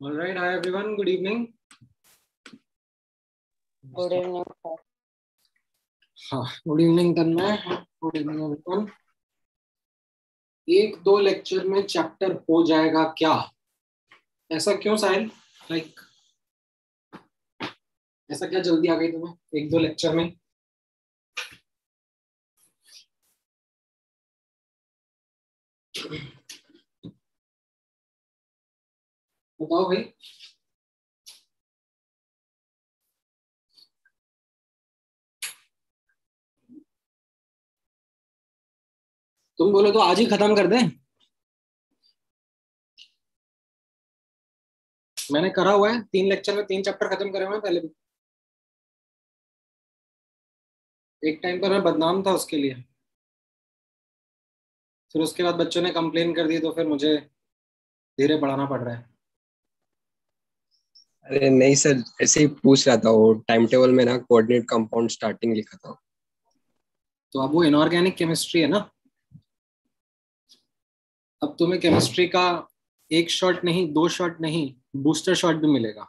All right, hi everyone. Good evening. Good evening, sir. हाँ, good evening Tanmay. Good evening everyone. एक दो lecture में chapter हो जाएगा क्या? ऐसा क्यों साहिल? लाइक ऐसा क्या जल्दी आ गई तुम्हें एक दो लेक्चर में? बताओ भाई. तुम बोलो तो आज ही खत्म कर दें. मैंने करा हुआ है 3 लेक्चर में 3 चैप्टर खत्म करे हुए हैं पहले भी. एक टाइम पर मैं बदनाम था उसके लिए. फिर उसके बाद बच्चों ने कंप्लेन कर दी तो फिर मुझे धीरे पढ़ाना पड़ रहा है. अरे नहीं सर, ऐसे ही पूछ रहा था. वो टाइम टेबल में ना कोऑर्डिनेट कंपाउंड स्टार्टिंग लिखा था. तो अब वो इनऑर्गेनिक केमिस्ट्री है ना. अब तुम्हें केमिस्ट्री का एक शॉट नहीं, 2 शॉट नहीं, बूस्टर शॉट भी मिलेगा.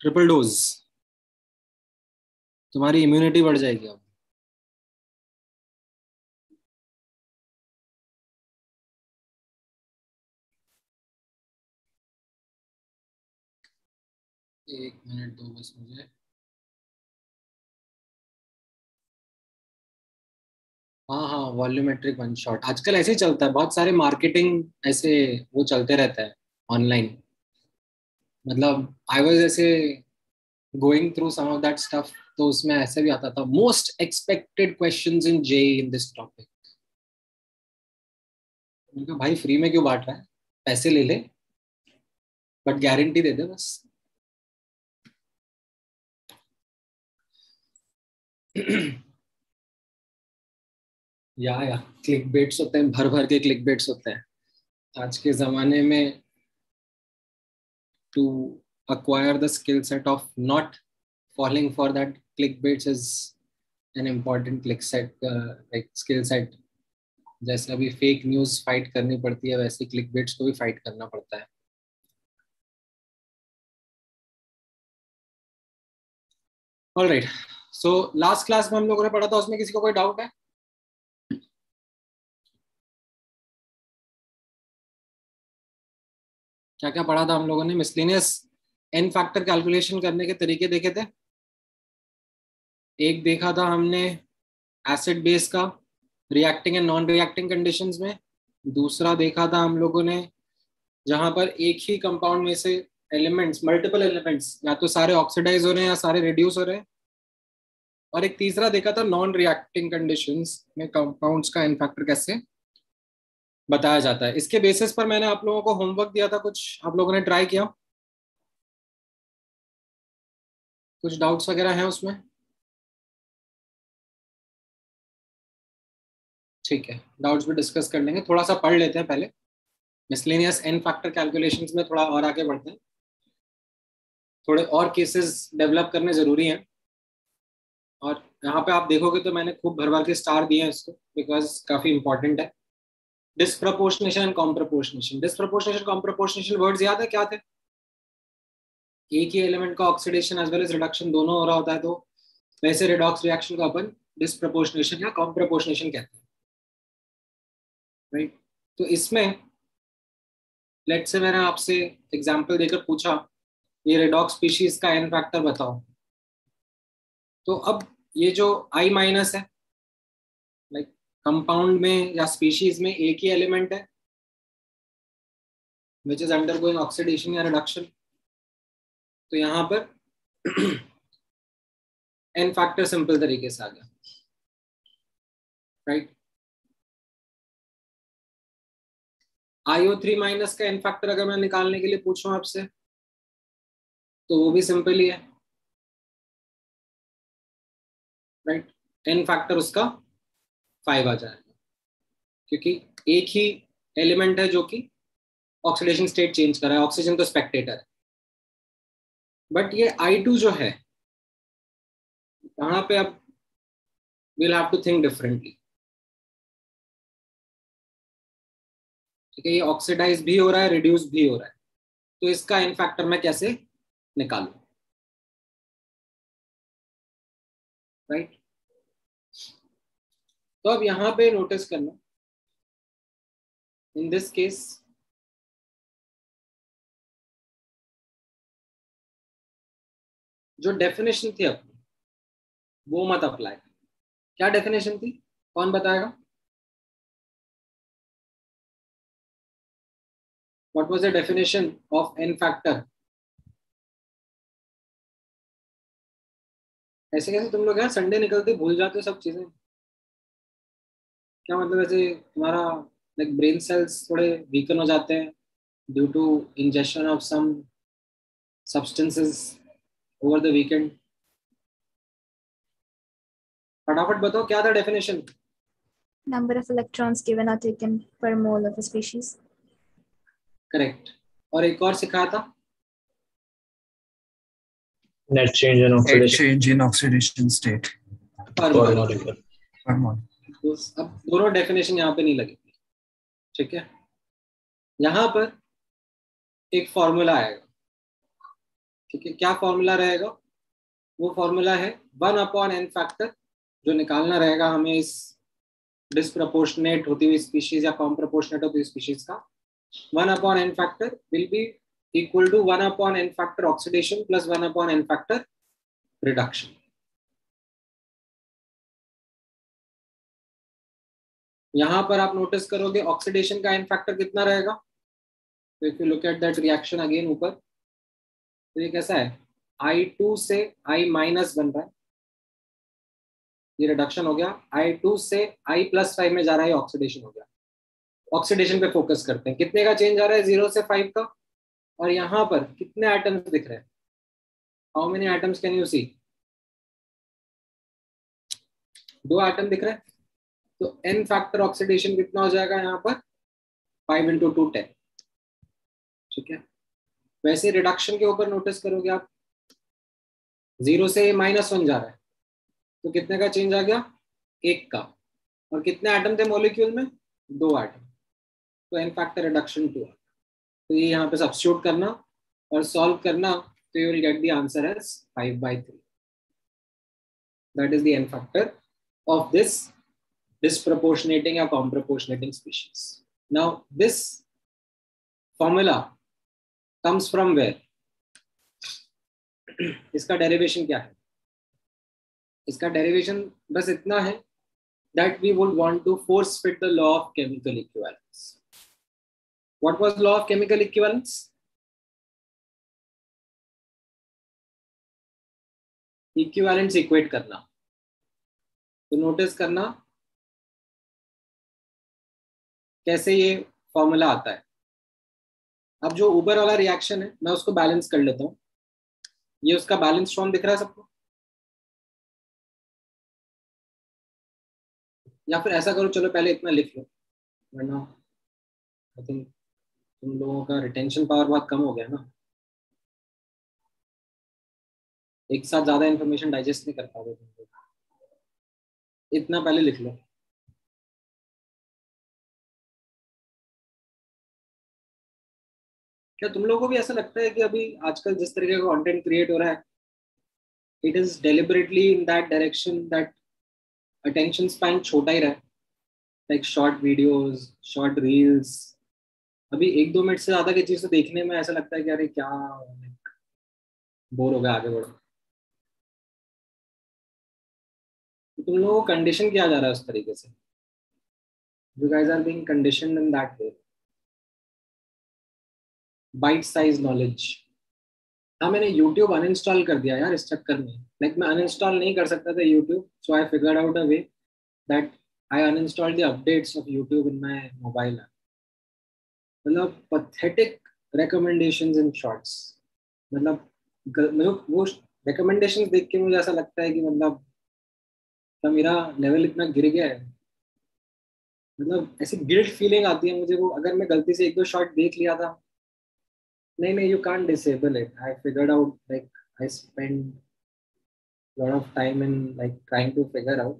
Triple dose. तुम्हारी इम्यूनिटी बढ़ जाएगी अब. एक मिनट दो बस मुझे. हाँ हाँ, वॉल्यूमेट्रिक वन शॉट आजकल ऐसे ही चलता है. बहुत सारे मार्केटिंग ऐसे वो चलते रहता है ऑनलाइन. मतलब आई वाज ऐसे going through some of that stuff. तो उसमें ऐसे भी आता था most expected questions in J in this topic. मैंने कहा भाई फ्री में क्यों बांट रहा है, पैसे ले ले बट गारंटी दे दे बस. या क्लिक बेट्स होते हैं, भर भर के क्लिक बेट्स होते हैं आज के जमाने में. To acquire the skill set of not falling for that clickbaits is an important click set, like skill set. जैसे अभी फेक न्यूज फाइट करनी पड़ती है वैसे क्लिकबेट्स को भी फाइट करना पड़ता है. ऑलराइट, सो लास्ट क्लास में हम लोगों ने पढ़ा था, उसमें किसी को कोई डाउट है? क्या क्या पढ़ा था हम लोगों ने? मिसलेनियस एन फैक्टर कैलकुलेशन करने के तरीके देखे थे. एक देखा था हमने एसिड बेस का reacting and non reacting conditions में. दूसरा देखा था हम लोगों ने जहां पर एक ही कंपाउंड में से एलिमेंट्स, मल्टीपल एलिमेंट्स, या तो सारे ऑक्सीडाइज हो रहे हैं या सारे रिड्यूस हो रहे हैं. और एक तीसरा देखा था नॉन रिएक्टिंग कंडीशंस में कंपाउंड्स का एन फैक्टर कैसे बताया जाता है. इसके बेसिस पर मैंने आप लोगों को होमवर्क दिया था, कुछ आप लोगों ने ट्राई किया? कुछ डाउट्स वगैरह हैं उसमें? ठीक है, डाउट्स भी डिस्कस कर लेंगे. थोड़ा सा पढ़ लेते हैं पहले. मिसलेनियस एन फैक्टर कैलकुलेशंस में थोड़ा और आगे बढ़ते हैं. थोड़े और केसेस डेवलप करने जरूरी हैं. और यहाँ पे आप देखोगे तो मैंने खूब भर भर के स्टार दिए हैं इसको, बिकॉज काफी इंपॉर्टेंट है. Disproportionation and comproportionation. Disproportionation comproportionation words याद है क्या थे? एक ही एलिमेंट का oxidation as well as reduction दोनों हो रहा होता है, तो वैसे रिडॉक्स रिएक्शन को अपन डिस्प्रपोर्शनेशन या कॉम्प्रपोर्शनेशन कहते हैं, राइट? तो इसमें लेट्स से मैंने आपसे एग्जांपल देकर पूछा ये रेडॉक्स स्पीशीज का एन फैक्टर बताओ. तो अब ये जो आई माइनस है, लाइक कंपाउंड में या स्पीशीज में एक ही एलिमेंट है विच इज अंडरगोइंग ऑक्सीडेशन या रिडक्शन. तो यहाँ पर एन फैक्टर सिंपल तरीके से आ गया, राइट? IO3 माइनस का एन फैक्टर अगर मैं निकालने के लिए पूछूं आपसे तो वो भी सिंपल ही है, राइट? एन फैक्टर उसका 5 आ जाएगा क्योंकि एक ही एलिमेंट है जो कि ऑक्सीडेशन स्टेट चेंज कर रहा है. ऑक्सीजन तो स्पेक्टेटर है. बट ये I2 जो है वहां पे अब we'll have to think differently. ठीक है, ये ऑक्सीडाइज भी हो रहा है, रिड्यूस भी हो रहा है. तो इसका n फैक्टर मैं कैसे निकालूं, राइट। तो अब यहां पे नोटिस करना, इन दिस केस जो डेफिनेशन थी अपनी वो मत अप्लाई। क्या डेफिनेशन थी, कौन बताएगा? What was the definition of n factor? ऐसे कैसे तुम लोग यार संडे निकलते भूल जाते हो सब चीजें, क्या मतलब? ऐसे तुम्हारा लाइक ब्रेन सेल्स थोड़े वीकन हो जाते हैं due to injection of some substances over the weekend? फटाफट बताओ क्या था definition? Number of electrons given or taken per mole of a species. Correct. और एक और सिखाया था, Net change in Net oxidation change in oxidation state पर per mole। molecule. per mole. तो अब दोनों डेफिनेशन यहाँ पे नहीं लगेगी, ठीक है। यहाँ पर एक फॉर्मूला आएगा, ठीक है। क्या फॉर्मूला रहेगा? वो फॉर्मूला है 1/n फैक्टर, जो निकालना रहेगा हमें इस डिस्प्रपोर्शनेट होती हुई स्पीशीज या कॉम प्रपोर्शनेट होती हुई स्पीशीज का। 1/n factor will be equal to 1/n factor oxidation plus 1/n factor reduction. यहां पर आप नोटिस करोगे ऑक्सीडेशन का n फैक्टर कितना रहेगा। तो if you look at that reaction again ऊपर, तो ये कैसा है, I2 से I माइनस बन रहा है, ये रिडक्शन हो गया। I2 से I+5 में जा रहा है, ऑक्सीडेशन हो गया। ऑक्सीडेशन पे फोकस करते हैं, कितने का चेंज आ रहा है, 0 से 5 का। और यहाँ पर कितने एटम्स दिख रहे हैं, how many atoms can you see? 2 atom दिख रहे हैं। तो n फैक्टर ऑक्सीडेशन कितना हो जाएगा यहाँ पर, 5 × 2 10, ठीक है। वैसे रिडक्शन के ऊपर नोटिस करोगे आप, 0 से -1 जा रहा है, तो कितने का चेंज आ गया, 1 का। और कितने एटम थे मॉलिक्यूल में, 2 एटम, तो n फैक्टर रिडक्शन 2। तो ये यहाँ पे सब्स्टिट्यूट करना और सॉल्व करना, तो you will get the answer as 5/3। That is the n factor of this disproportionating or comproportionating species. Now this formula comes from where? इसका डेरिवेशन क्या है? इसका डेरिवेशन बस इतना है that we would want to force fit the law of chemical equivalence. What was law of chemical equivalence? Equivalence equate करना। तो notice करना कैसे ये फॉर्मूला आता है। अब जो ऊपर वाला रिएक्शन है मैं उसको बैलेंस कर लेता हूँ। ये उसका बैलेंस फॉर्म दिख रहा है सबको? या फिर ऐसा करो, चलो पहले इतना लिख लो, वरना आई थिंक तुम लोगों का रिटेंशन पावर बहुत कम हो गया ना, एक साथ ज्यादा इंफॉर्मेशन डाइजेस्ट नहीं कर पाओगे तुम लोग। इतना पहले लिख लो। क्या तुम लोगों को भी ऐसा लगता है कि अभी आजकल जिस तरीके का कंटेंट क्रिएट हो रहा है, it is deliberately in that direction that attention span छोटा ही रहा है, like short videos, short reels. अभी 1-2 मिनट से ज्यादा की चीज तो देखने में ऐसा लगता है कि अरे क्या, बोर हो गया, आगे बढ़ो। तो तुम लोगों को कंडीशन किया जा रहा है उस तरीके से, you guys are being conditioned in that way. Bite size knowledge. हाँ, मैंने YouTube अनइंस्टॉल कर दिया यार इस चक्कर में। लाइक मैं अनइंस्टॉल नहीं कर सकता था YouTube, so I figured out a way that I uninstalled the updates of YouTube in my mobile. मतलब पथेटिक रिकमेंडेशंस इन शॉर्ट्स। मतलब वो रिकमेंडेशंस देख के मुझे ऐसा लगता है कि मतलब मेरा लेवल इतना गिर गया है। मतलब ऐसी गिल्ट फीलिंग आती है मुझे वो, अगर मैं गलती से 1-2 शॉर्ट देख लिया था। नहीं, you can't disable it. I figured out, like I spent a lot of time in like trying to figure out.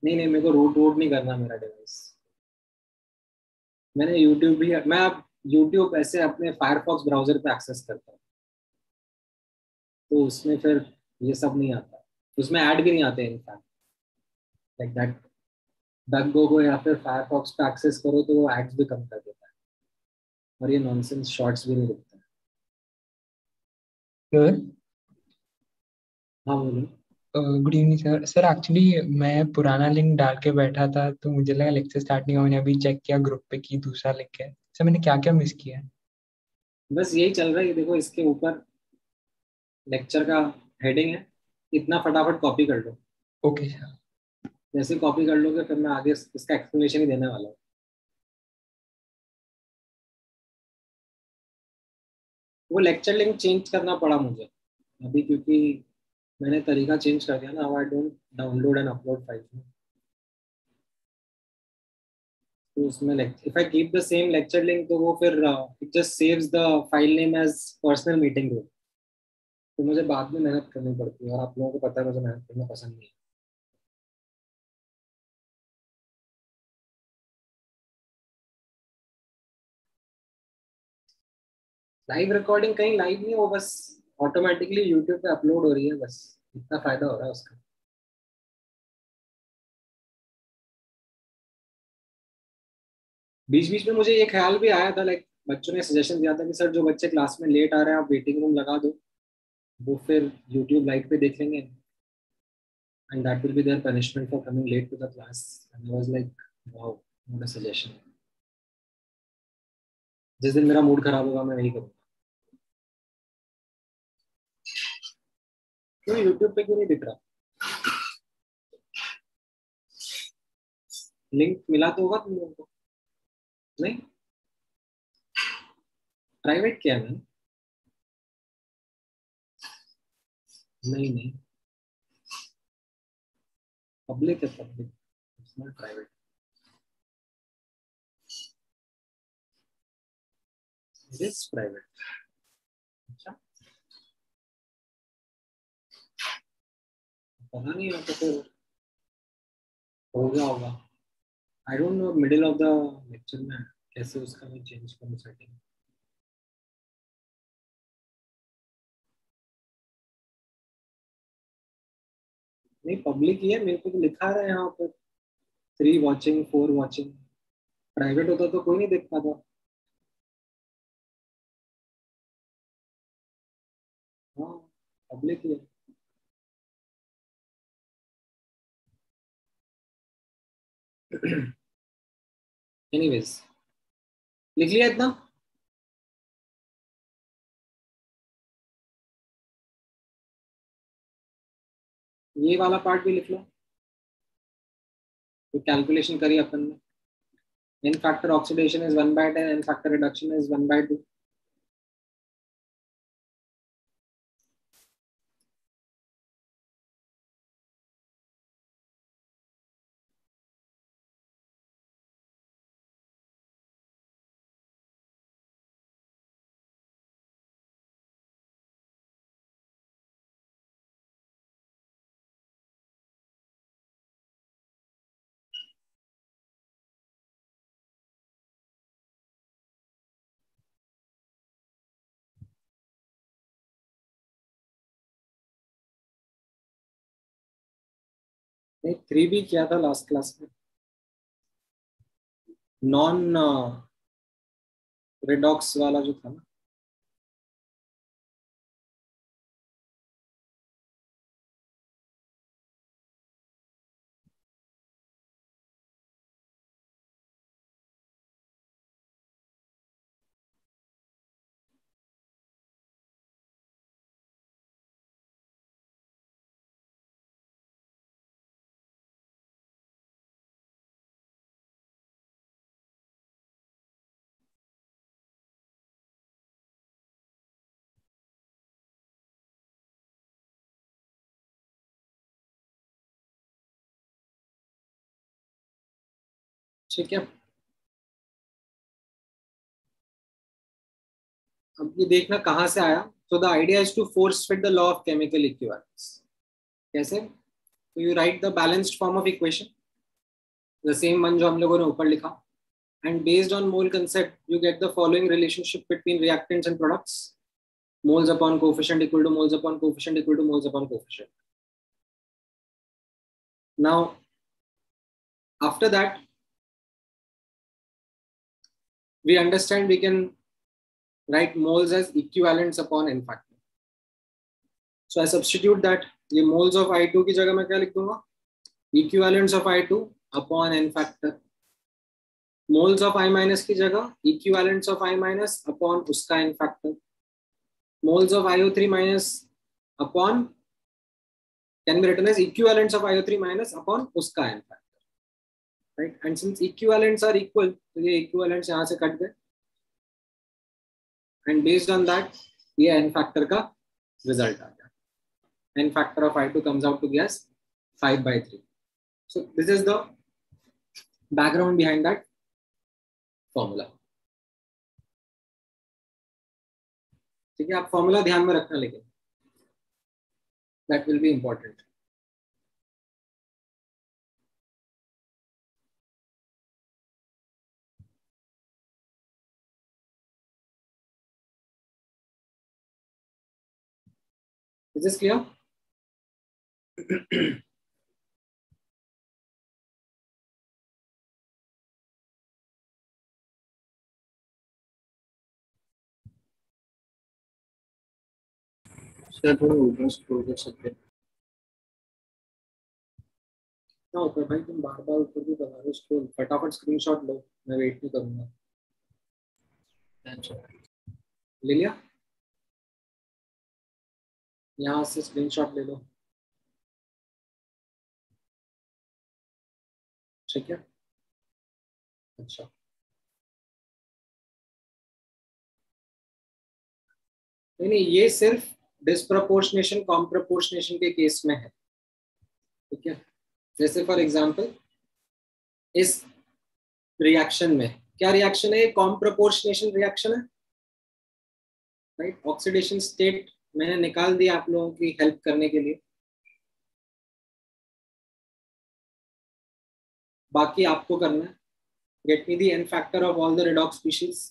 नहीं, मेरे को रूट नहीं करना मेरा डिवाइस। मैंने YouTube भी, मैं अब यूट्यूब ऐसे अपने फायरफॉक्स ब्राउजर पे एक्सेस करता है, तो उसमें फिर ये सब नहीं आता, उसमें ऐड भी नहीं आते इनफैक्ट, लाइक दैट डक गो या फिर फायरफॉक्स पे एक्सेस करो तो वो एड्स भी कम कर देता है, और ये नॉनसेंस शॉर्ट्स भी नहीं दिखता है। सर हाँ बोलो। Good evening sir. Sir actually मैं पुराना लिंक डाल के बैठा था तो मुझे लगा लेक्चर स्टार्ट नहीं हुआ। मैंने अभी चेक किया ग्रुप पे कि दूसरा लिंक है। सर मैंने क्या क्या मिस किया है? बस यही चल रहा है, देखो इसके ऊपर लेक्चर का हेडिंग है, इतना फटाफट कॉपी कर लो। Okay sir. जैसे कॉपी कर लोगे फिर मैं आगे इसका एक्सप्लेनेशन ही देने वाला हूँ। वो लेक्चर लिंक चेंज करना पड़ा मुझे अभी, क्योंकि मैंने तरीका चेंज कर दिया ना, I don't download and upload file. तो उसमें if I keep the same lecture link तो वो फिर it just saves the file name as personal meeting room, तो मुझे बाद में मेहनत करनी पड़ती है, और आप लोगों को पता है मुझे मेहनत करना पसंद नहीं है। लाइव रिकॉर्डिंग कहीं लाइव नहीं, वो बस ऑटोमेटिकली यूट्यूब पे अपलोड हो रही है, बस इतना फायदा हो रहा है उसका। बीच बीच में मुझे ये ख्याल भी आया था, लाइक बच्चों ने सजेशन दिया था कि सर जो बच्चे क्लास में लेट आ रहे हैं आप वेटिंग रूम लगा दो, वो फिर यूट्यूब लाइव पे देख लेंगे, and that will be their punishment for coming late to the class. And I was like, wow, what a suggestion. जिस दिन मेरा मूड खराब होगा मैं वही करूँगा। क्यों यूट्यूब पे क्यों नहीं दिख रहा? लिंक मिला तो होगा तुम लोगों को? नहीं, प्राइवेट किया है मैंने। नहीं नहीं, पब्लिक है, public, it's not private. It is private. अच्छा, पता नहीं है तो फिर हो गया होगा। I don't know, middle of the lecture में कैसे उसका मैं चेंज करूँ सेटिंग। नहीं, पब्लिक ही है, मेरे को तो लिखा रहा है यहाँ पर 3 वॉचिंग 4 वॉचिंग। प्राइवेट होता तो कोई नहीं देख पाता। हाँ, पब्लिक ही है। एनीवेज, लिख लिया इतना? ये वाला पार्ट भी लिख लो, तो कैलकुलेशन करिए अपन ने। n factor oxidation is 1/10, n factor reduction is 1/2। नहीं, 3 भी किया था लास्ट क्लास में, नॉन रेडॉक्स वाला जो था ना। ठीक है, अब ये देखना कहाँ से आया। तो the idea is to force fit the law of chemical equivalence. कैसे? तो you write the balanced form of equation, the same one जो हम लोगों ने ऊपर लिखा, and based on mole concept you get the following relationship between reactants and products: moles upon coefficient equal to moles upon coefficient equal to moles upon coefficient. Now after that we understand we can write moles as equivalents upon n factor. So I substitute that. ये moles of I2 की जगह मैं क्या लिख दूंगा? Equivalents of I2 upon n factor. Moles of I minus की जगह equivalents of I minus upon उसका n factor. Moles of IO3 minus upon can be written as equivalents of IO3 minus upon उसका n factor. Right? And since equivalents are equal, तो ये equivalents यहाँ से cut गए. And based on that, ये n factor का result आ गया. N factor of I2 comes out to be as 5/3. So this is the background behind that formula. ठीक है, आप formula ध्यान में रखना, लेकिन that will be important. Is this clear? Sir थोड़ा ऊपर स्क्रॉल कर सकते हैं ना ऊपर भाई, तुम बार बार ऊपर भी बता रहे हो स्क्रॉल. फटाफट स्क्रीनशॉट लो, मैं वेट नहीं करूंगा. ले लिया? यहाँ से स्क्रीनशॉट ले लो. ठीक है, अच्छा. नहीं, ये सिर्फ डिस्प्रपोर्शनेशन कॉम्प्रपोर्शनेशन के केस में है. ठीक है, जैसे फॉर एग्जांपल इस रिएक्शन में क्या रिएक्शन है? कॉम्प्रपोर्शनेशन रिएक्शन है, राइट. ऑक्सीडेशन स्टेट मैंने निकाल दिया आप लोगों की हेल्प करने के लिए. बाकी आपको करना है. Get me the n factor of all the redox species.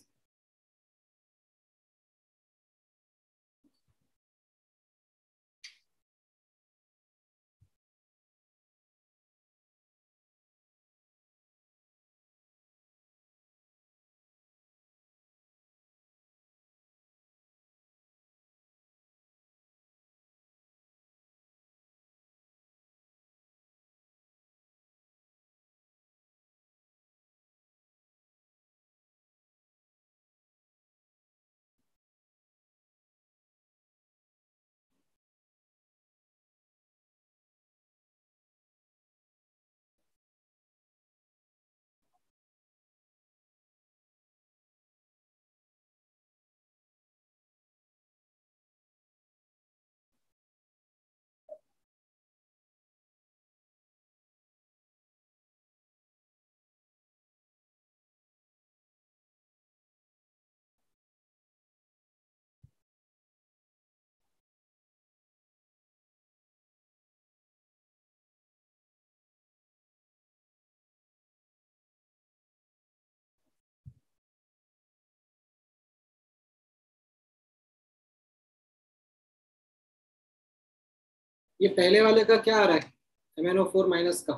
ये पहले वाले का क्या आ रहा है? MnO4 माइनस का.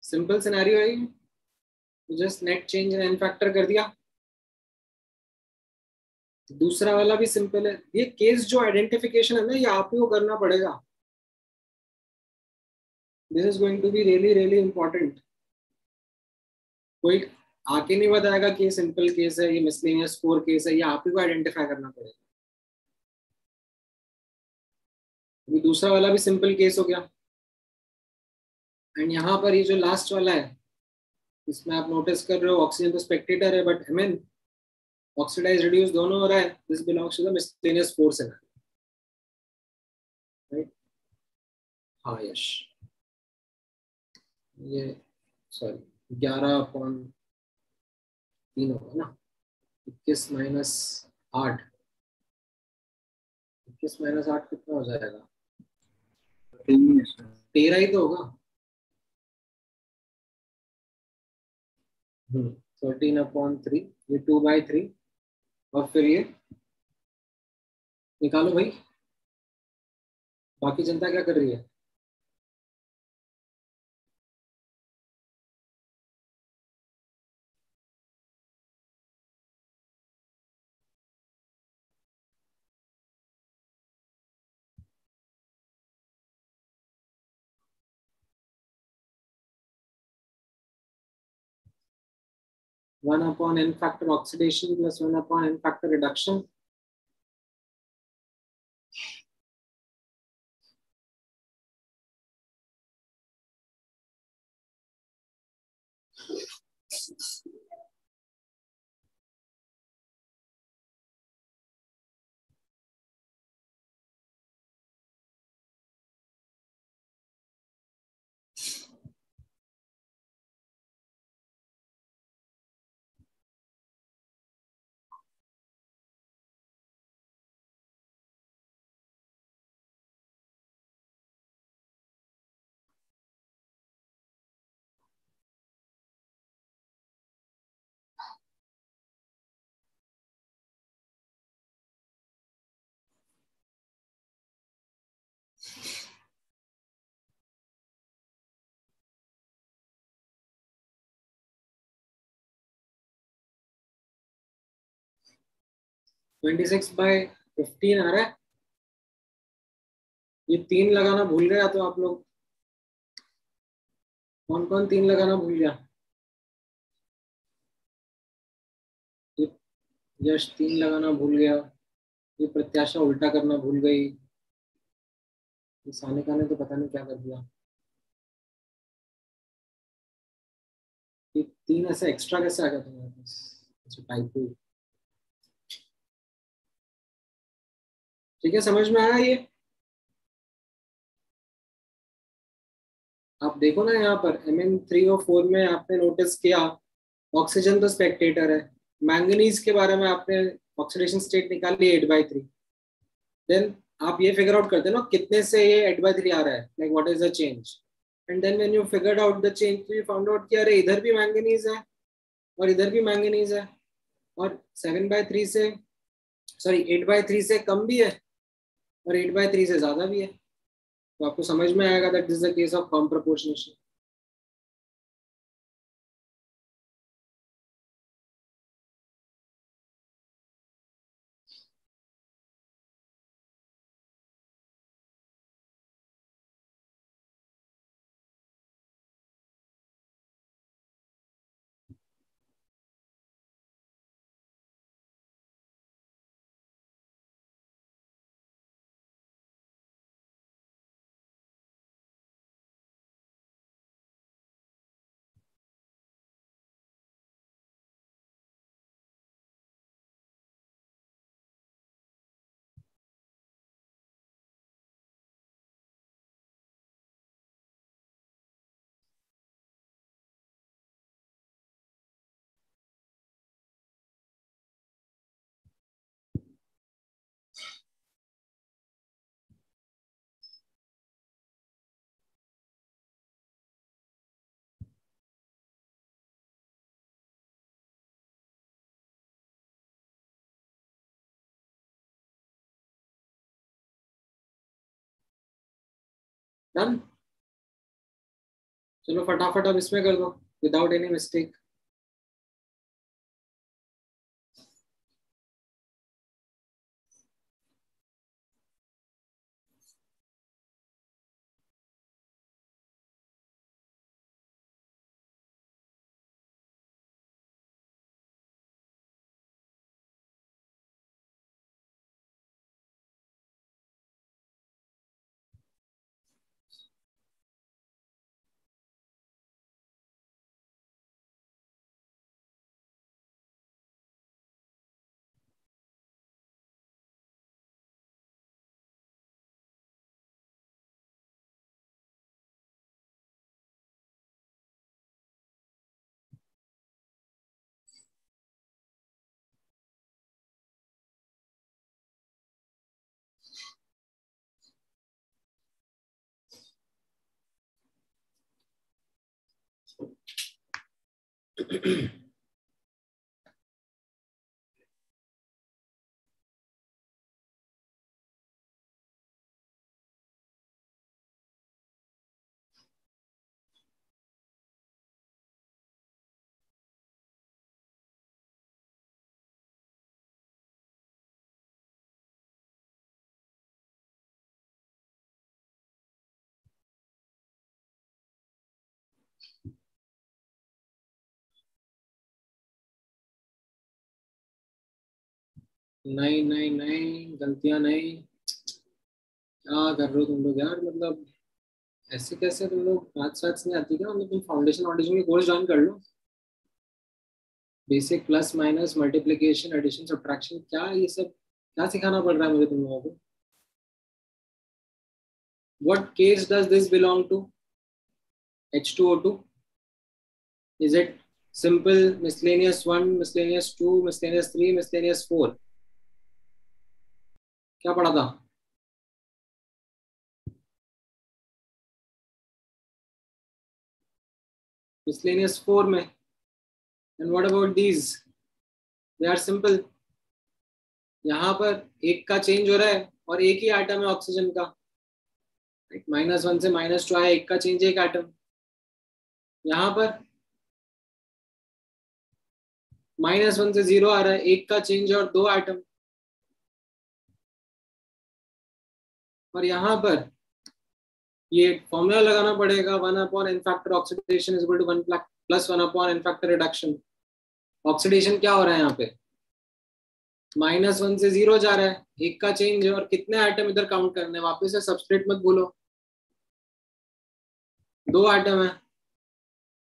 सिंपल सिनेरियो है, just net change in an factor कर दिया. दूसरा वाला भी सिंपल है. ये केस जो आइडेंटिफिकेशन है ना, ये आप ही को करना पड़ेगा. This is going to be really really important. कोई आके नहीं बताएगा कि ये सिंपल केस है, ये मिसलेनियस 4 केस है. ये आप ही को आइडेंटिफाई करना पड़ेगा. अभी दूसरा वाला भी सिंपल केस हो गया. एंड यहाँ पर ये जो लास्ट वाला है, इसमें आप नोटिस कर रहे हो ऑक्सीजन तो स्पेक्टेटर है, बट Mn ऑक्सीडाइज रिड्यूस दोनों हो रहा है. This belongs to the miscellaneous 4 scenario, right. हाँ यश, ये सॉरी 11/3 होगा ना. 21 माइनस 8, 21 माइनस 8 कितना हो जाएगा? 13 ही तो होगा। 13/3, ये 2/3, और फिर ये निकालो भाई। बाकी जनता क्या कर रही है? One upon n factor oxidation plus 1 upon n factor reduction. Twenty 26/15 आ रहा है। ये 3 लगाना भूल गया तो आप लोग, कौन कौन 3 लगाना भूल गया? ये यश 3 लगाना भूल गया, ये प्रत्याशा उल्टा करना भूल गई, ये सानिका ने तो पता नहीं क्या कर दिया। ये 3 ऐसे एक्स्ट्रा कैसे आ गया तुम्हारे पास? अच्छा, टाइप। ठीक है, समझ में आया ये? आप देखो ना यहाँ पर Mn3O4 में आपने नोटिस किया ऑक्सीजन तो स्पेक्टेटर है। मैंगनीज के बारे में आपने ऑक्सीडेशन स्टेट निकाली 8/3। देन आप ये फिगर आउट करते हो ना कितने से ये 8/3 आ रहा है, like what is the change, and then when you figured out the change, तो यू फाउंड आउट कि अरे इधर भी मैंगनीज है और इधर भी मैंगनीज है, और 7/3 से, सॉरी 8/3 से कम भी है और 8/3 से ज्यादा भी है। तो आपको समझ में आएगा that this is the case of com proportionation. Done. चलो फटाफट अब इसमें कर दो विदाउट एनी मिस्टेक। नहीं नहीं नहीं, गलतियां नहीं। क्या कर रहे हो तुम लोग यार, मतलब ऐसे कैसे तुम लोग, मैथ्स वैथ्स नहीं आती क्या? मतलब तुम फाउंडेशन वाउंडेशन की कोर्स ज्वाइन कर लो। Basic plus minus multiplication addition subtraction, क्या ये सब क्या सिखाना पड़ रहा है मुझे तुम लोगों को? What case does this belong to? H2O2? Is it simple, miscellaneous 1, miscellaneous 2, miscellaneous 3, miscellaneous 4? क्या पढ़ा था? Miscellaneous 4 में. And what about these? They are simple. यहाँ पर एक का चेंज हो रहा है और एक ही आइटम है ऑक्सीजन का. -1 से -2 आया, एक का चेंज, एक आइटम. यहाँ पर -1 से 0 आ रहा है, एक का चेंज और दो आइटम. और यहाँ पर ये फॉर्मूला लगाना पड़ेगा, 1 n factor oxidation is equal to 1 plus 1 n factor reduction. Oxidation क्या हो रहा है यहाँ पे? -1 से 0 जा रहा है, एक का चेंज है और कितने आइटम इधर काउंट करने, वापस से सबस्ट्रेट मत भूलो, दो आइटम है.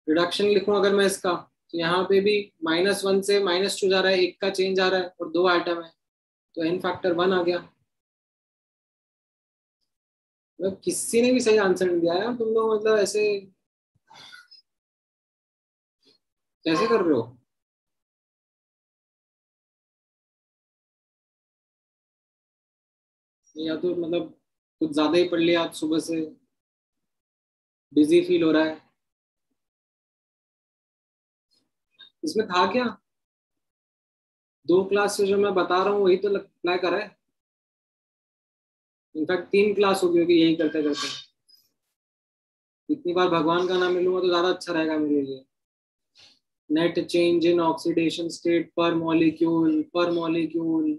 रिडक्शन लिखूं अगर मैं इसका, तो यहाँ पे भी -1 से -2 जा रहा है, एक का चेंज आ रहा है और दो आइटम है, तो n फैक्टर 1 आ गया. मतलब किसी ने भी सही आंसर नहीं दिया यार तुम लोग, मतलब ऐसे कैसे कर रहे हो? या तो मतलब कुछ ज्यादा ही पढ़ लिया आज सुबह से, बिजी फील हो रहा है. इसमें था क्या? दो क्लास से जो मैं बता रहा हूँ वही तो अप्लाई करा है. इनफैक्ट 3 क्लास हो गई होगी यही करते करते. इतनी बार भगवान का नाम ले लूंगा तो ज्यादा अच्छा रहेगा मेरे लिए. Net change in oxidation state पर मॉलिक्यूल, पर मॉलिक्यूल.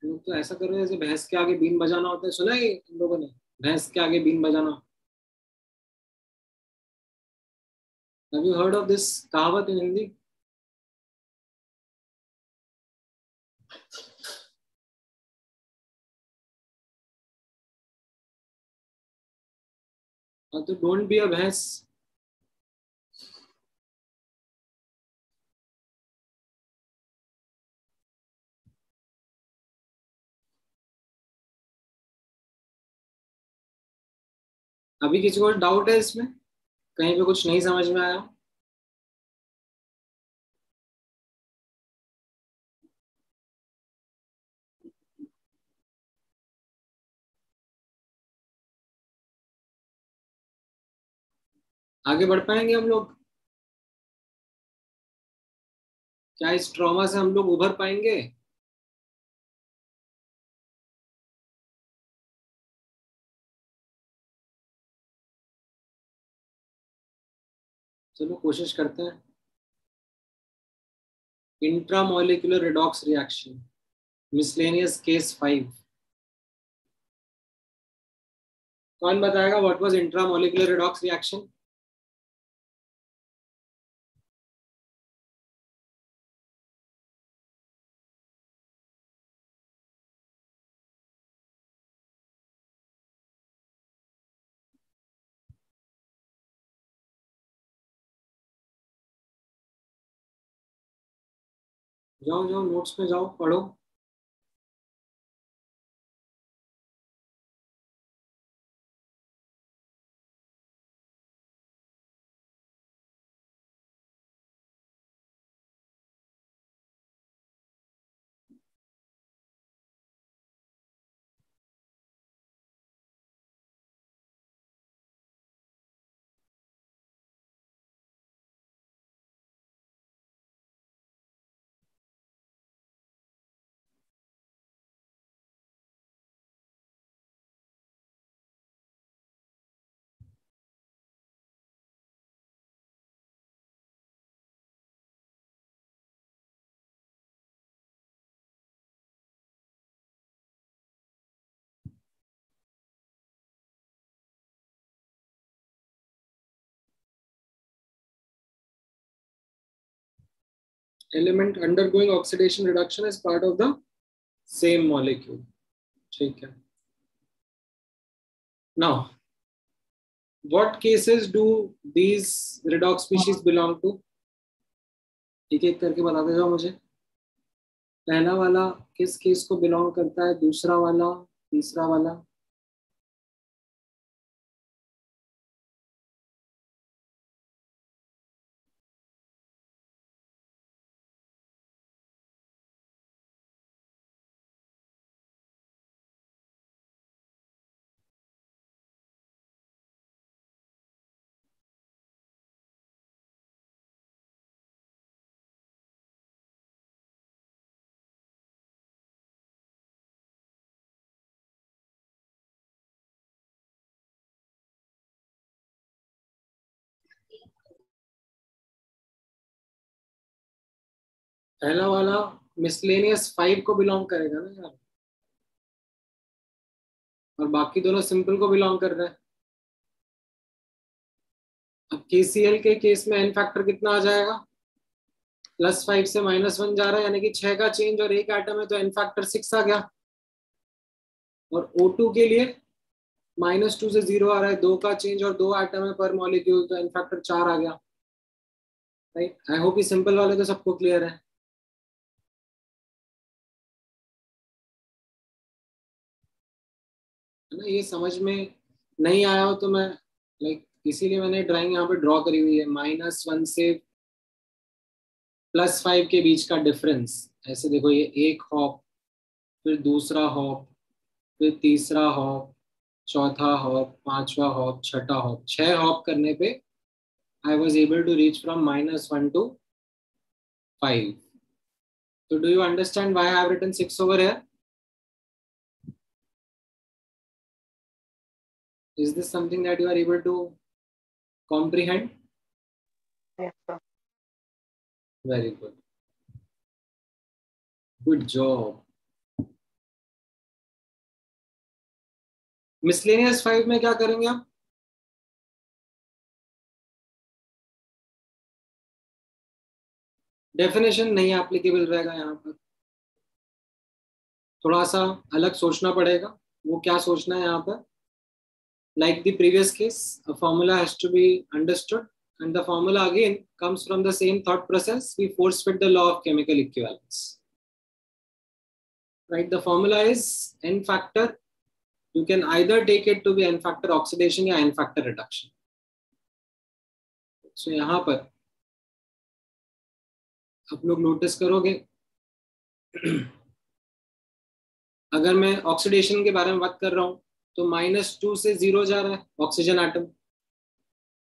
लोग तो ऐसा कर रहे हैं जैसे भैंस के आगे बीन बजाना होता है, सुना है तुम लोगों ने? भैंस के आगे बीन बजाना. Have you heard of this कहावत इन हिंदी? तो डोंट बी अ भैंस. अभी किसी को डाउट है इसमें? कहीं पे कुछ नहीं समझ में आया? आगे बढ़ पाएंगे हम लोग? क्या इस ट्रॉमा से हम लोग उभर पाएंगे? चलो कोशिश करते हैं. Intramolecular redox reaction, miscellaneous case 5. कौन बताएगा what was intramolecular redox reaction? जाओ जाओ नोट्स में जाओ, पढ़ो. Element undergoing oxidation reduction is part of the same molecule. ठीक है. Now what cases do these redox species belong to? एक एक करके बता देगा मुझे. पहला वाला किस केस को बिलोंग करता है, दूसरा वाला, तीसरा वाला? पहला वाला मिसलेनियस 5 को बिलोंग करेगा ना यार, और बाकी दोनों सिंपल को बिलोंग कर रहे हैं. अब KCl के केस में एन फैक्टर कितना आ जाएगा? +5 से -1 जा रहा है, यानी कि 6 का चेंज और एक एटम है, तो एन फैक्टर 6 आ गया. और O2 के लिए -2 से 0 आ रहा है, 2 का चेंज और 2 एटम है पर मॉलिक्यूल, तो एन फैक्टर 4 आ गया. राइट. आई होप ये सिंपल वाले तो सबको क्लियर है. है ना. ये समझ में नहीं आया हो तो मैं इसीलिए मैंने ड्राइंग यहाँ पे ड्रॉ करी हुई है. -1 से +5 के बीच का डिफरेंस. ऐसे देखो, ये एक हॉप, फिर दूसरा हॉप, फिर तीसरा हॉप, चौथा हॉप, पांचवा हॉप, छठा हॉप. 6 हॉप करने पे I was able to reach from -1 to 5. So do you understand why I have written 6 over here? Is this something that you are able to comprehend? Yes, sir. Very good. Good job. Miscellaneous 5 में क्या करेंगे आप? Definition नहीं applicable रहेगा यहाँ पर. थोड़ा सा अलग सोचना पड़ेगा. वो क्या सोचना है यहाँ पर? Like the previous case, a formula has to be understood, and the formula again comes from the same thought process. We force fit the law of chemical equivalence. Right? The formula is n factor. You can either take it to be n factor oxidation या n factor reduction. So यहाँ पर आप लोग notice करोगे, अगर मैं oxidation के बारे में बात कर रहा हूँ तो -2 से 0 जा रहा है ऑक्सीजन एटम.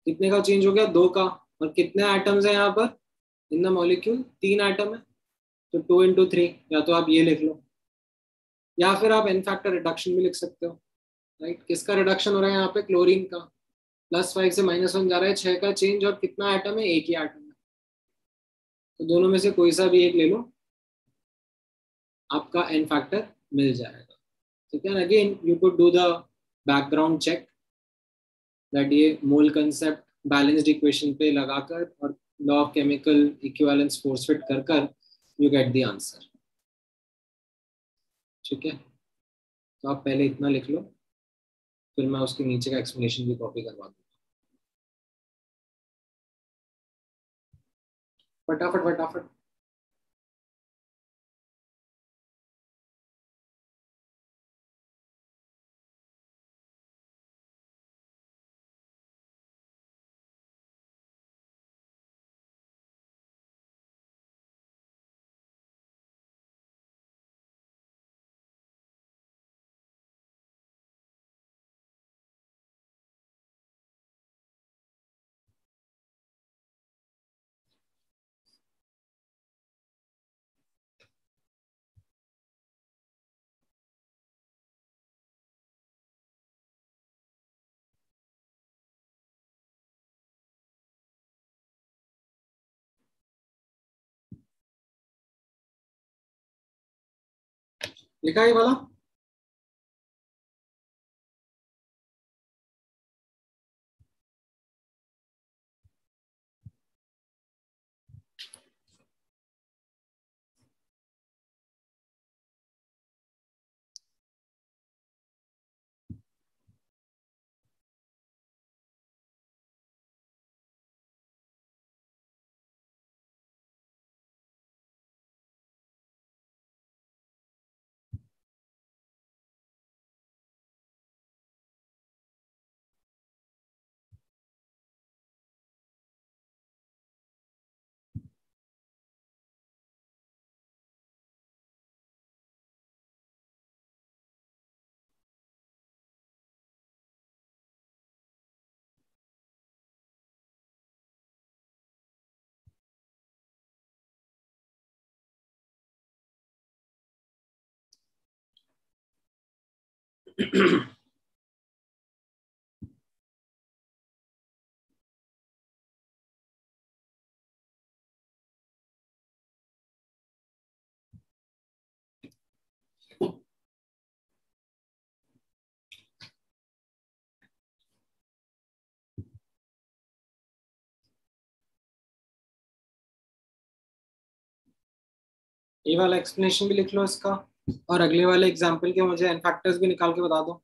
कितने का चेंज हो गया? 2 का. और कितने एटम्स हैं यहाँ पर इन द मॉलिक्यूल? 3 एटम है, तो 2 into 3. या तो आप ये लिख लो, या फिर आप एन फैक्टर रिडक्शन भी लिख सकते हो. राइट. किसका रिडक्शन हो रहा है यहाँ पे? क्लोरीन का. +5 से -1 जा रहा है, 6 का चेंज, और कितना एटम है? एक ही एटम है. तो दोनों में से कोई सा भी एक ले लो, आपका एन फैक्टर मिल जाएगा. ठीक है. Again you could do the background check that ये मोल कंसेप्ट बैलेंस्ड इक्वेशन पे लगाकर और law of chemical equivalence force fit कर कर यू गेट द आंसर. ठीक है. तो आप पहले इतना लिख लो, फिर मैं उसके नीचे का एक्सप्लेनेशन भी कॉपी करवा दूंगा. फटाफट फटाफट. लिखा ये वाला? ये वाला एक्सप्लेनेशन भी लिख लो इसका, और अगले वाले एग्जाम्पल के मुझे एन फैक्टर्स भी निकाल के बता दो।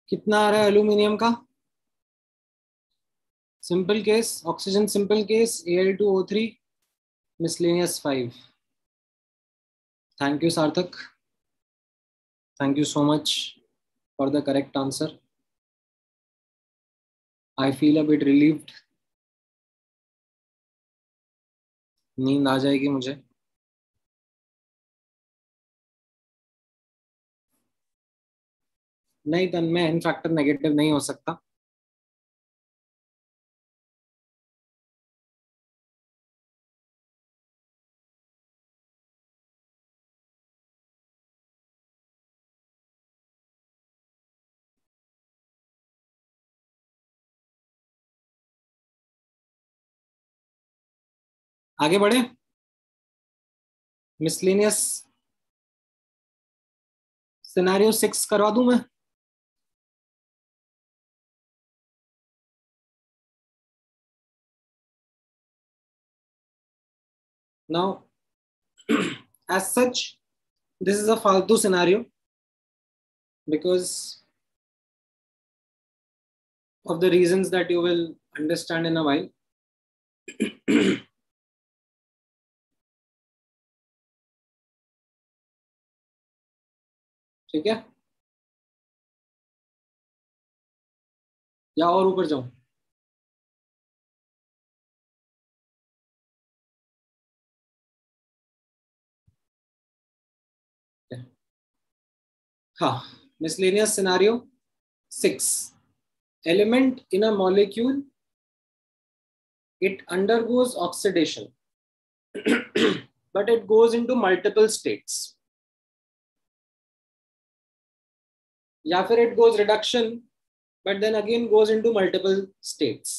कितना आ रहा है एल्यूमिनियम का? Simple case oxygen, simple case Al2O3, miscellaneous 5। Thank you Sarthak, thank you so much for the correct answer. I feel a bit relieved. नींद आ जाएगी मुझे। नहीं तन्मय, एन फैक्टर नेगेटिव नहीं हो सकता। आगे बढ़े। मिसलेनियस सिनेरियो 6 करवा दूं मैं? Now, as such, this is a faltu scenario because of the reasons that you will understand in a while. ठीक है, या और ऊपर जाऊं? हाँ, miscellaneous scenario 6. Element in a molecule, it undergoes oxidation but it goes into multiple states, या फिर it goes reduction but then again goes into multiple states.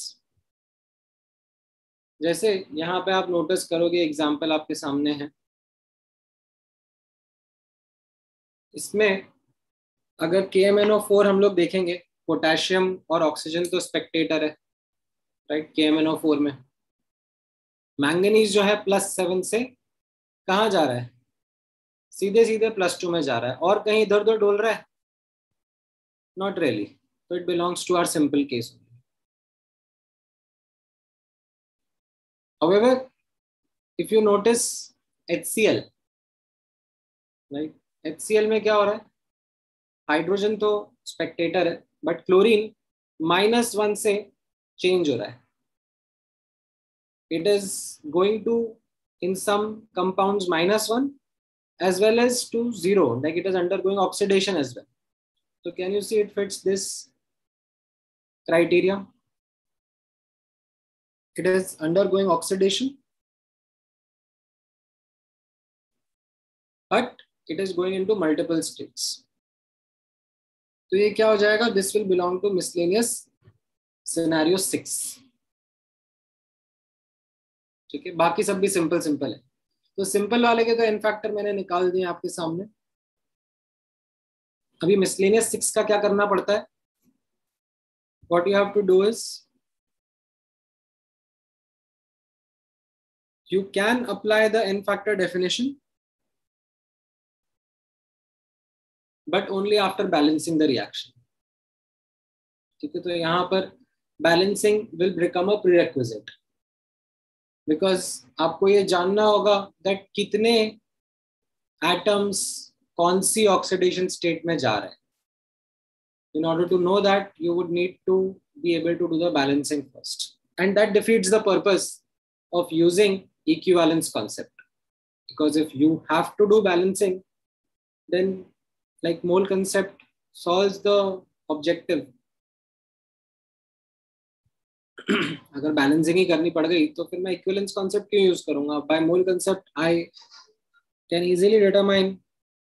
जैसे यहाँ पे आप नोटिस करोगे, एग्जाम्पल आपके सामने है। इसमें अगर KMnO4 हम लोग देखेंगे, पोटेशियम और ऑक्सीजन तो स्पेक्टेटर है, राइट। KMnO4 में मैंगनीज जो है +7 से कहाँ जा रहा है? सीधे सीधे +2 में जा रहा है, और कहीं इधर उधर डोल रहा है? नॉट रियली, तो it belongs to our simple case. However, if you notice HCl, right? HCl में क्या हो रहा है? हाइड्रोजन तो स्पेक्टेटर है, बट क्लोरीन -1 से चेंज हो रहा है। It is going to in some compounds -1 as well as to 0, like it is undergoing oxidation as well. So can you see it fits this criteria? It is undergoing oxidation but it is going into multiple states. तो ये क्या हो जाएगा? This will belong to miscellaneous scenario 6. ठीक है, बाकी सब भी सिंपल सिंपल है. तो सिंपल वाले के तो एन फैक्टर मैंने निकाल दिए आपके सामने. अभी मिसलेनियस 6 का क्या करना पड़ता है? What you have to do is you can apply the n factor definition, but only after balancing the reaction. ठीक है, तो यहाँ पर balancing will become a prerequisite because आपको ये जानना होगा that कितने atoms कौन सी oxidation state में जा रहे हैं. In order to know that, you would need to be able to do the balancing first, and that defeats the purpose of using equivalence concept, because if you have to do balancing, then like mole concept solves the objective. अगर balancing ही करनी पड़ गई तो फिर मैं equivalence concept क्यों use करूंगा? By mole concept I can easily determine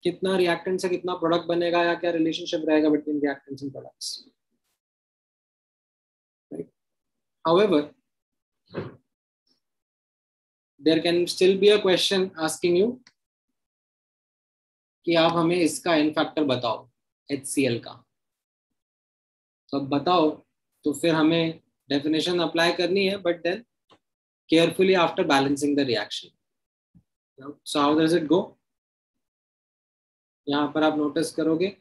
कितना रिएक्टेंट से कितना प्रोडक्ट बनेगा या क्या रिलेशनशिप रहेगा between reactants and products. However, there can still be a question asking you कि आप हमें इसका एन फैक्टर बताओ HCl का. तो अब बताओ तो फिर हमें डेफिनेशन अप्लाई करनी है, but then carefully after balancing the reaction. So how does it go? यहाँ पर आप नोटिस करोगे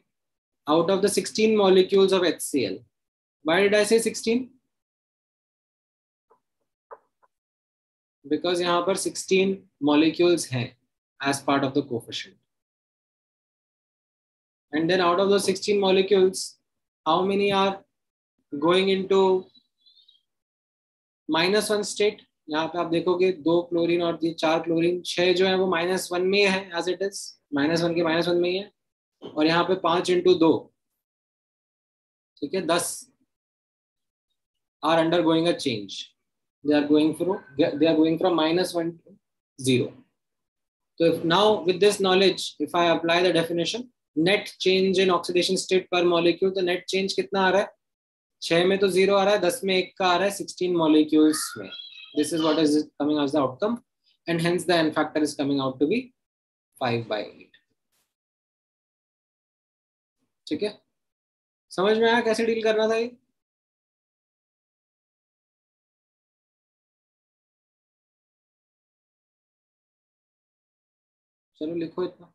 out of the 16 molecules of HCl, why did I say 16? Because यहाँ पर 16 मॉलिक्यूल्स हैं as part of the coefficient. And then out of those 16 molecules, how many are going into -1 state? यहाँ पे आप देखोगे 2 क्लोरीन और 4 chlorine, 6 जो है वो -1 में है एज इट इज, -1 के -1 में ही है. और यहाँ पे 5 × 2, ठीक है, 10 are undergoing a change. They are going from -1 to 0. So if now with this knowledge, if I apply the definition, net change in oxidation state पर मॉलिक्यूल, तो नेट चेंज कितना आ रहा है? 6 में तो 0 आ रहा है, 10 में 1 का आ रहा है, 16 मॉलिक्यूल्स में. This is what is coming as the outcome, and hence the n factor is coming out to be 5/8. ठीक है, समझ में आया कैसे डील करना था ये? चलो लिखो इतना.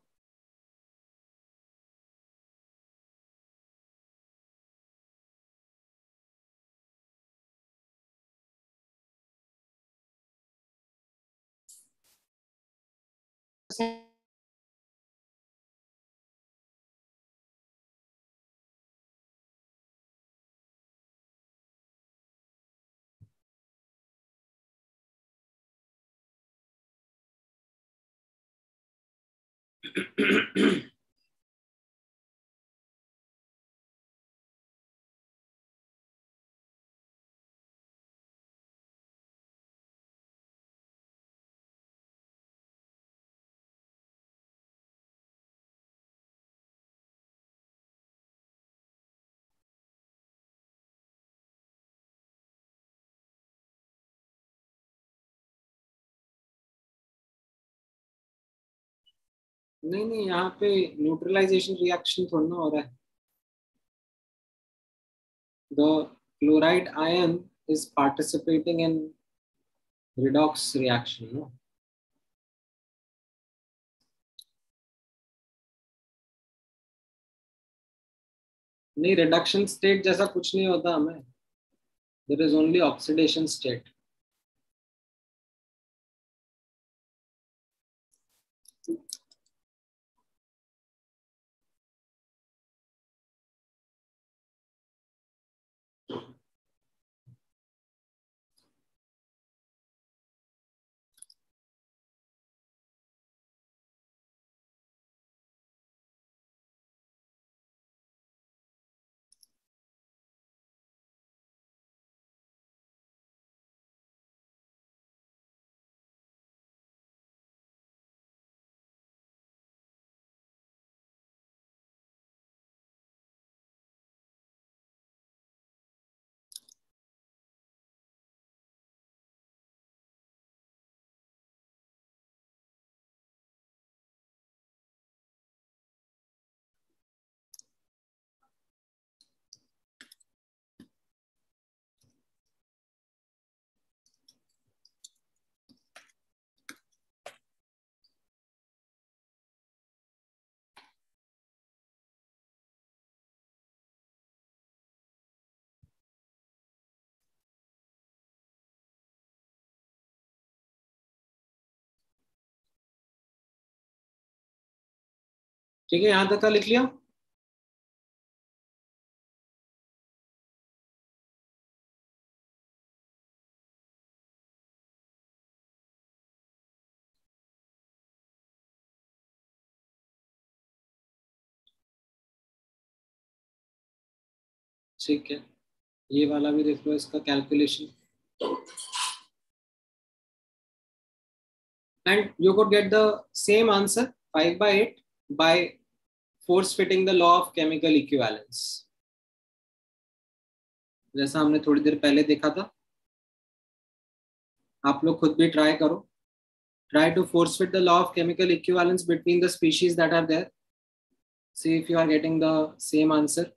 नहीं नहीं, यहाँ पे न्यूट्रलाइजेशन रिएक्शन थोड़ा ना हो रहा है. The chloride ion is participating in redox reaction, no? नहीं, रिडक्शन स्टेट जैसा कुछ नहीं होता हमें. There is only oxidation state. ठीक है, यहां तक का लिख लिया। ठीक है, ये वाला भी देख लो, इसका calculation, and you could get the same answer 5/8 by force fitting the law of chemical equivalence, जैसा हमने थोड़ी देर पहले देखा था। आप लोग खुद भी ट्राई करो, try to force fit the law of chemical equivalence between the species that are there, see if you are getting the same answer.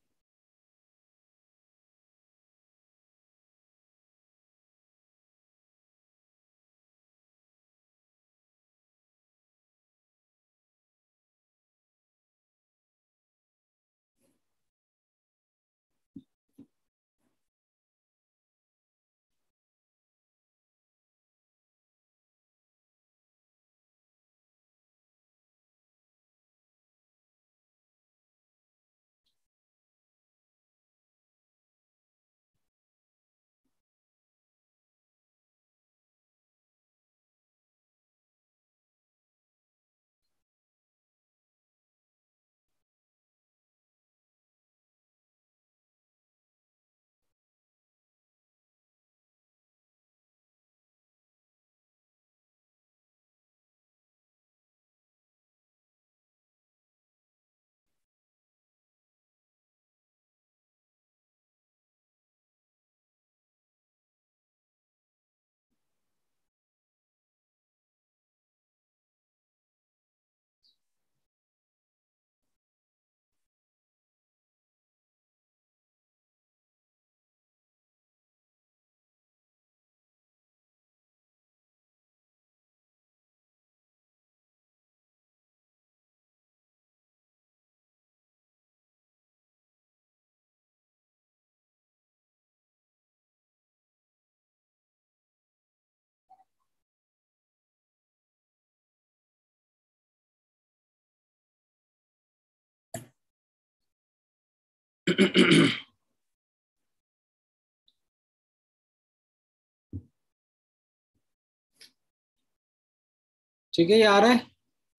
ठीक है, ये आ रहा है।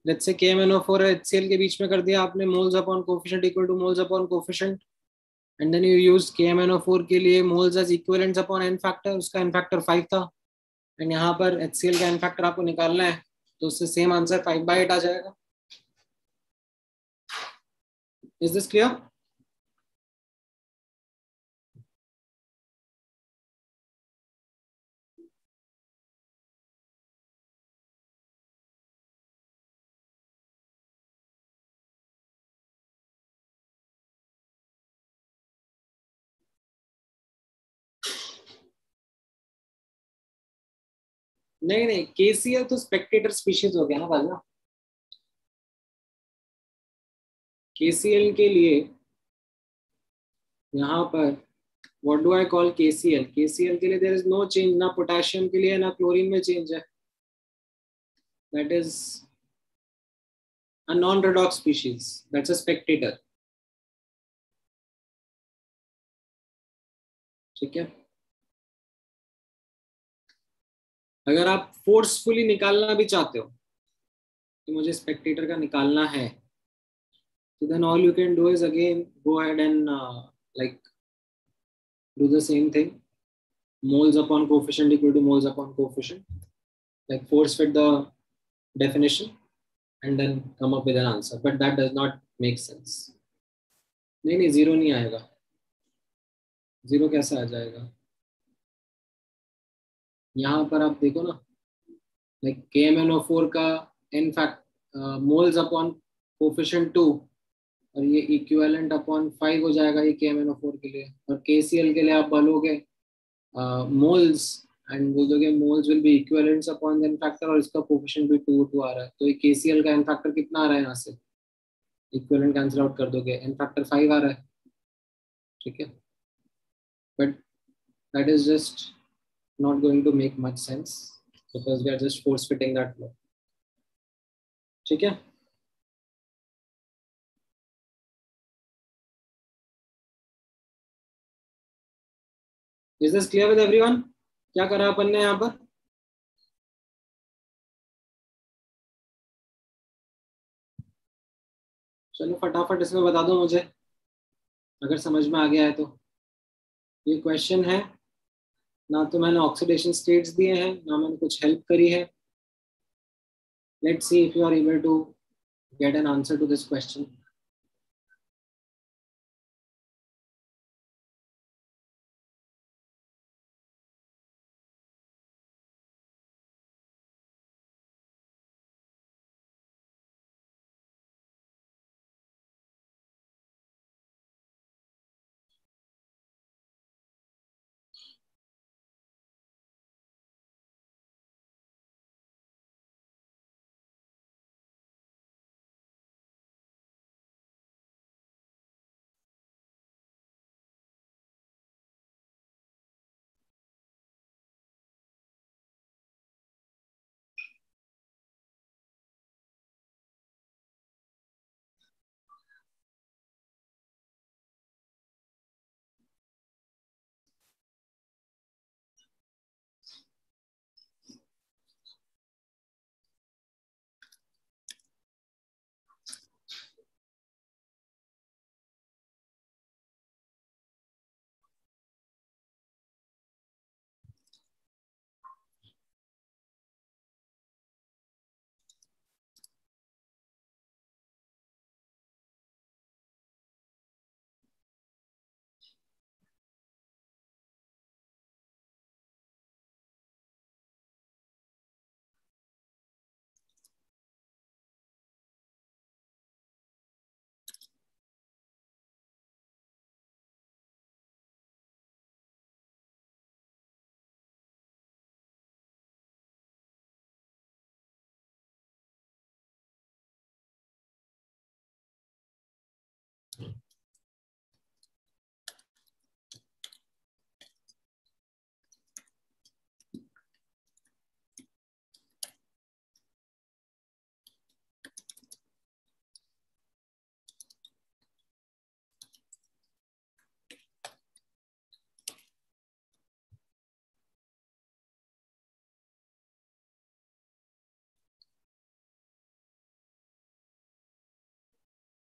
लेट्स से KMnO4 और HCl के बीच में कर दिया आपने, moles upon coefficient equal to moles upon coefficient, and then you use KMnO4 के लिए moles as equivalents upon n factor, उसका एन फैक्टर 5 था, एंड यहाँ पर HCl का एन फैक्टर आपको निकालना है, तो उससे सेम आंसर 5/8 आ जाएगा। Is this clear? नहीं नहीं, KCl तो स्पेक्टेटर स्पीशीज हो गया ना भाई। KCl के लिए यहाँ पर what do I call KCl? KCl के लिए there is no change, ना पोटेशियम के लिए ना क्लोरीन में चेंज है, that is a non-redox species, that's a spectator। ठीक है, अगर आप फोर्सफुली निकालना भी चाहते हो कि मुझे स्पेक्टेटर का निकालना है, तो then all you can do is again go ahead and like do the same thing, moles upon coefficient equal to moles upon coefficient, like force fit the definition and then come up with an answer, but that does not make sense। नहीं नहीं, zero नहीं आएगा, zero कैसे आ जाएगा? यहाँ पर आप देखो ना, लाइक KMnO4 का n fact moles upon coefficient 2 और ये इक्विवेलेंट अपॉन 5 हो जाएगा ये KMnO4 के लिए, और KCl के लिए आप बोलोगे मोल्स एंड बोलोगे moles will be equivalents upon n factor, और इसका कोफिशिएंट भी 2 आ रहा है, तो ये KCl का एन फैक्टर कितना आ रहा है? यहाँ से इक्विवेलेंट कैंसिल आउट कर दोगे, एन फैक्टर 5 आ रहा है। ठीक है, but that is just not going to make much sense because we are just force fitting that law। ठीक है, is this clear with everyone? क्या करा अपन ने यहाँ पर? चलो फटाफट इसमें बता दो मुझे, अगर समझ में आ गया है तो। ये क्वेश्चन है, ना तो मैंने ऑक्सीडेशन स्टेट्स दिए हैं, ना मैंने कुछ हेल्प करी है. Let's see if you are able to get an answer to this question.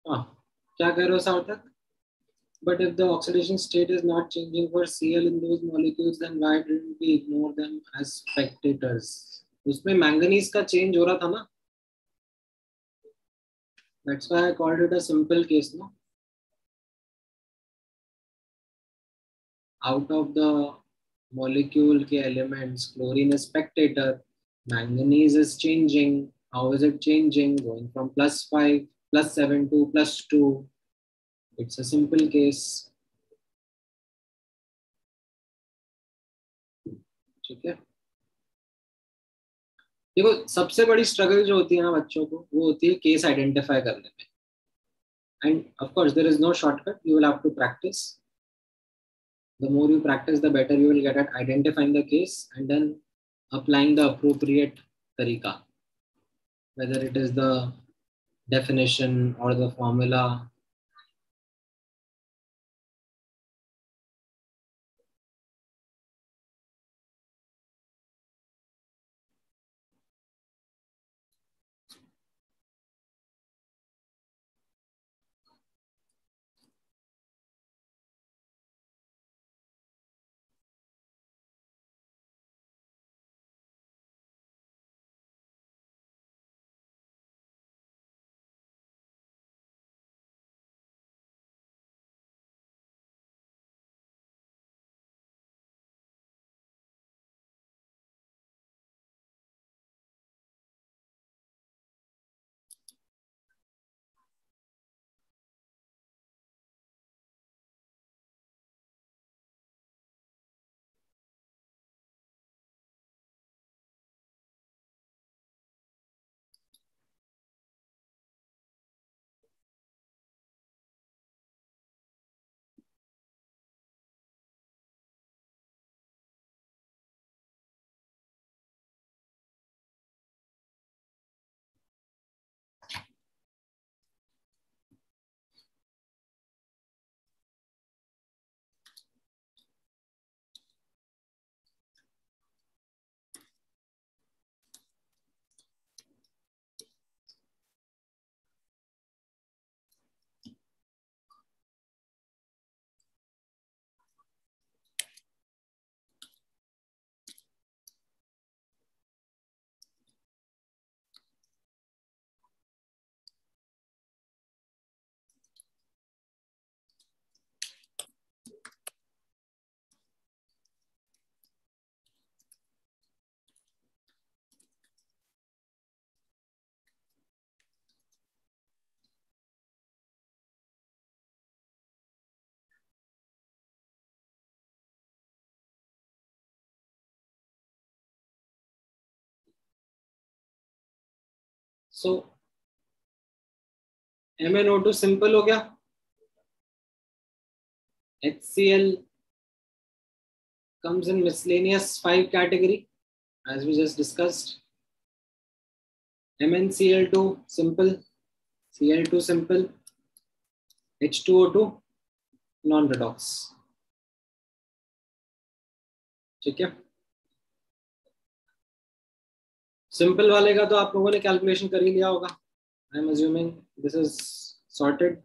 हाँ, क्या कह रहे हो सार्थक? But if the oxidation state is not changing for Cl in those molecules, then why didn't we ignore them as spectators? उसमें manganese का change हो रहा था ना. That's why I called it a simple case, no? Out of the molecule के elements, chlorine is spectator, manganese is changing. How is it changing? Going from +5, +7 to +2. It's a simple case. ठीक है. देखो, सबसे बड़ी struggle जो होती है ना बच्चों को, वो होती है केस आइडेंटिफाई करने में. And of course there is no shortcut, you will have to practice. The more you practice the better you will get at identifying the case and then applying the appropriate तरीका, whether it is the definition or the formula. So MnO2 simple हो गया, HCl comes in miscellaneous 5 category as we just discussed. MnCl2 simple, Cl2 simple, H2O2 non redox. ठीक है, simple वाले का तो आप लोगों ने कैलकुलेशन कर ही लिया होगा. I am assuming this is sorted.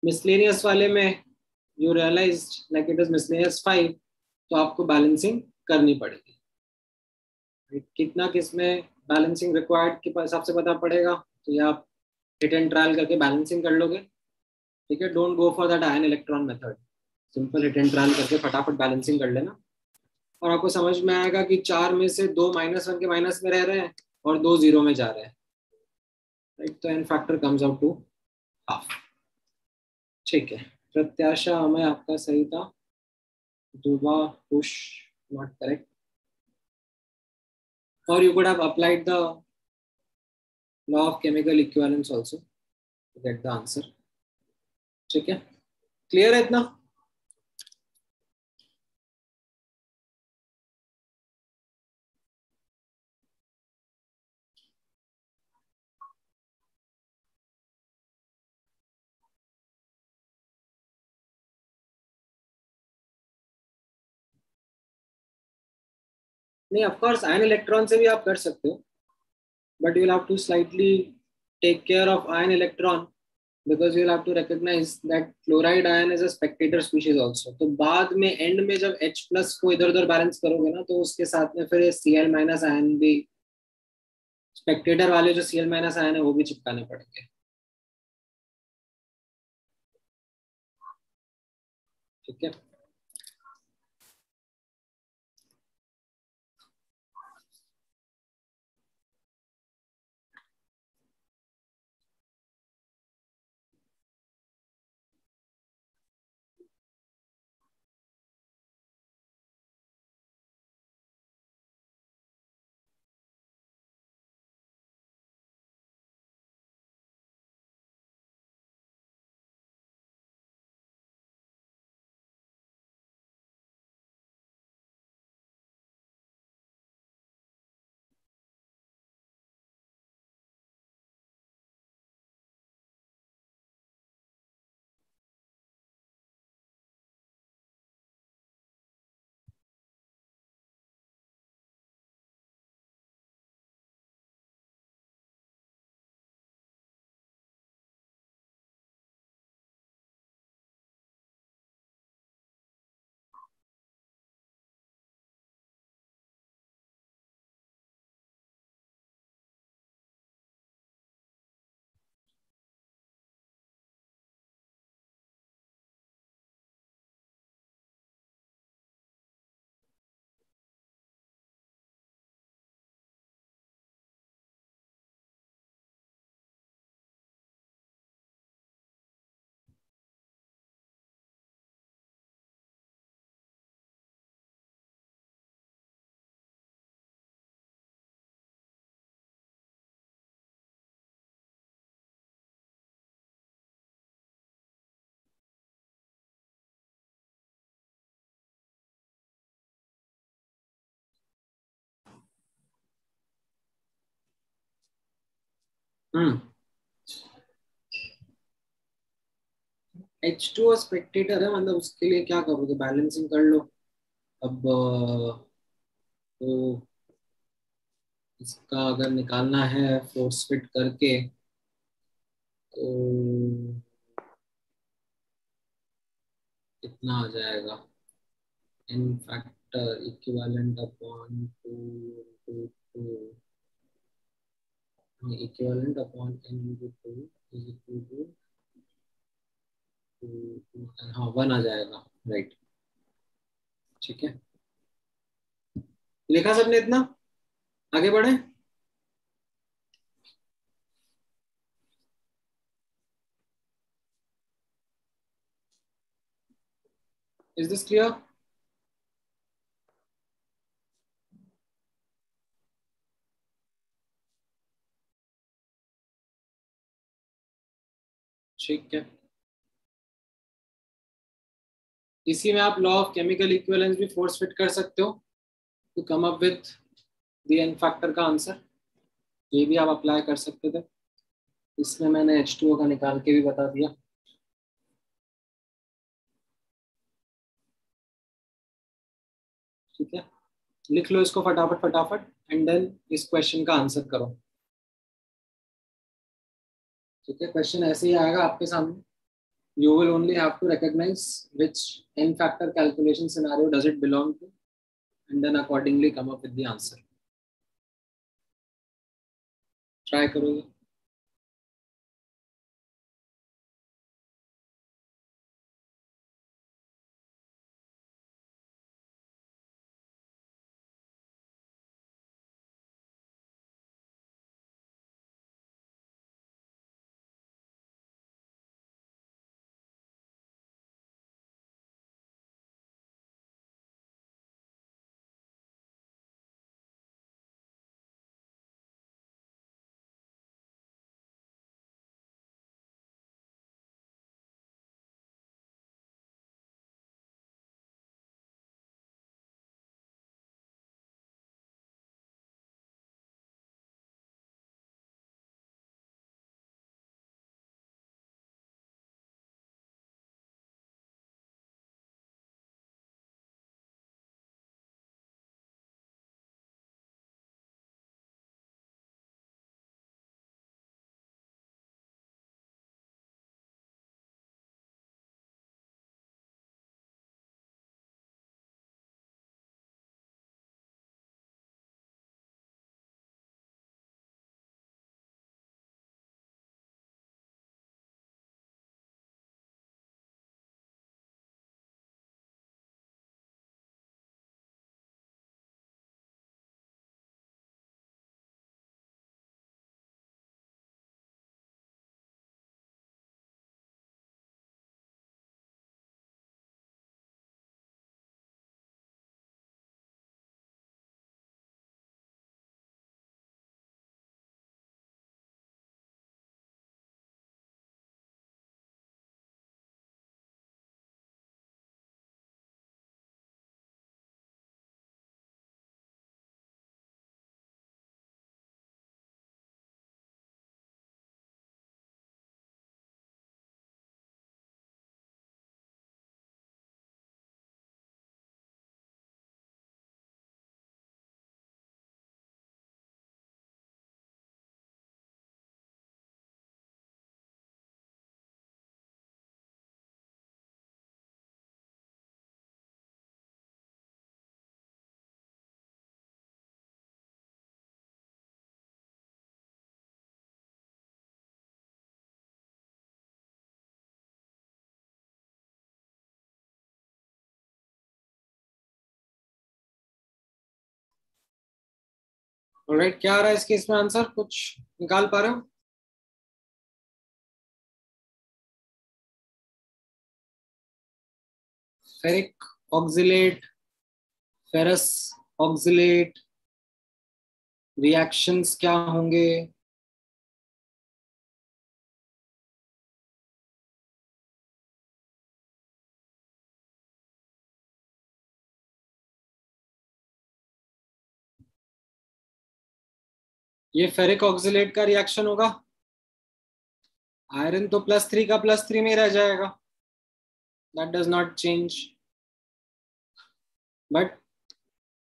Miscellaneous वाले में you realized like it is miscellaneous 5, तो आपको बैलेंसिंग करनी पड़ेगी. कितना किस में बैलेंसिंग रिक्वायर्ड के हिसाब से पता पड़ेगा, तो ये आप हिट एंड ट्रायल करके बैलेंसिंग कर लोगे. ठीक है, don't go for that ion electron method. Simple hit and trial करके फटाफट बैलेंसिंग कर लेना, और आपको समझ में आएगा कि 4 में से 2 -1 के माइनस में रह रहे हैं और 2 0 में जा रहे हैं. राइट, तो n factor comes out to half. ठीक है, प्रत्याशा हमें आपका सही था. दुबा पुश नॉट करेक्ट. और you could have applied the law of chemical equivalence also to get the answer. ठीक है, क्लियर है इतना? नहीं, ऑफ कोर्स आयन इलेक्ट्रॉन से भी आप कर सकते हो, but you will have to slightly take care of ion electron, because you'll have to recognize that chloride ion is a spectator species also. तो बाद में एंड में जब H प्लस को इधर उधर बैलेंस करोगे ना, तो उसके साथ में फिर Cl माइनस आयन भी, स्पेक्टेटर वाले जो Cl माइनस आयन है वो भी चिपकाने पड़ेंगे. ठीक है, H2O स्पेक्टेटर है, मतलब उसके लिए क्या करोगे, बैलेंसिंग कर लो. अब तो इसका अगर निकालना है फोर्स फिट करके, तो कितना आ जाएगा, n factor equivalent upon 2 equivalent upon n into 2 is equal to, हाँ 1 आ जाएगा. राइट, ठीक है, लिखा सबने इतना? आगे बढ़े. Is this clear? ठीक है, इसी में आप लॉ ऑफ केमिकल इक्विवेलेंस भी फोर्स फिट कर सकते हो to come up with the n factor का आंसर, ये भी आप अप्लाई कर सकते थे। इसमें मैंने H2O का निकाल के भी बता दिया। ठीक है, लिख लो इसको फटाफट फटाफट एंड देन इस क्वेश्चन का आंसर करो। ठीक है, क्वेश्चन ऐसे ही आएगा आपके सामने। You will only have to recognize which n factor calculation scenario does it belong to and then accordingly come up with the answer. Try करोगे? ऑलराइट, क्या आ रहा है इसके इसमें आंसर, कुछ निकाल पा रहे हो? Ferric oxalate, ferrous oxalate, reactions क्या होंगे? ये फेरिक ऑक्सिलेट का रिएक्शन होगा। आयरन तो +3 का +3 में रह जाएगा, that does not change, but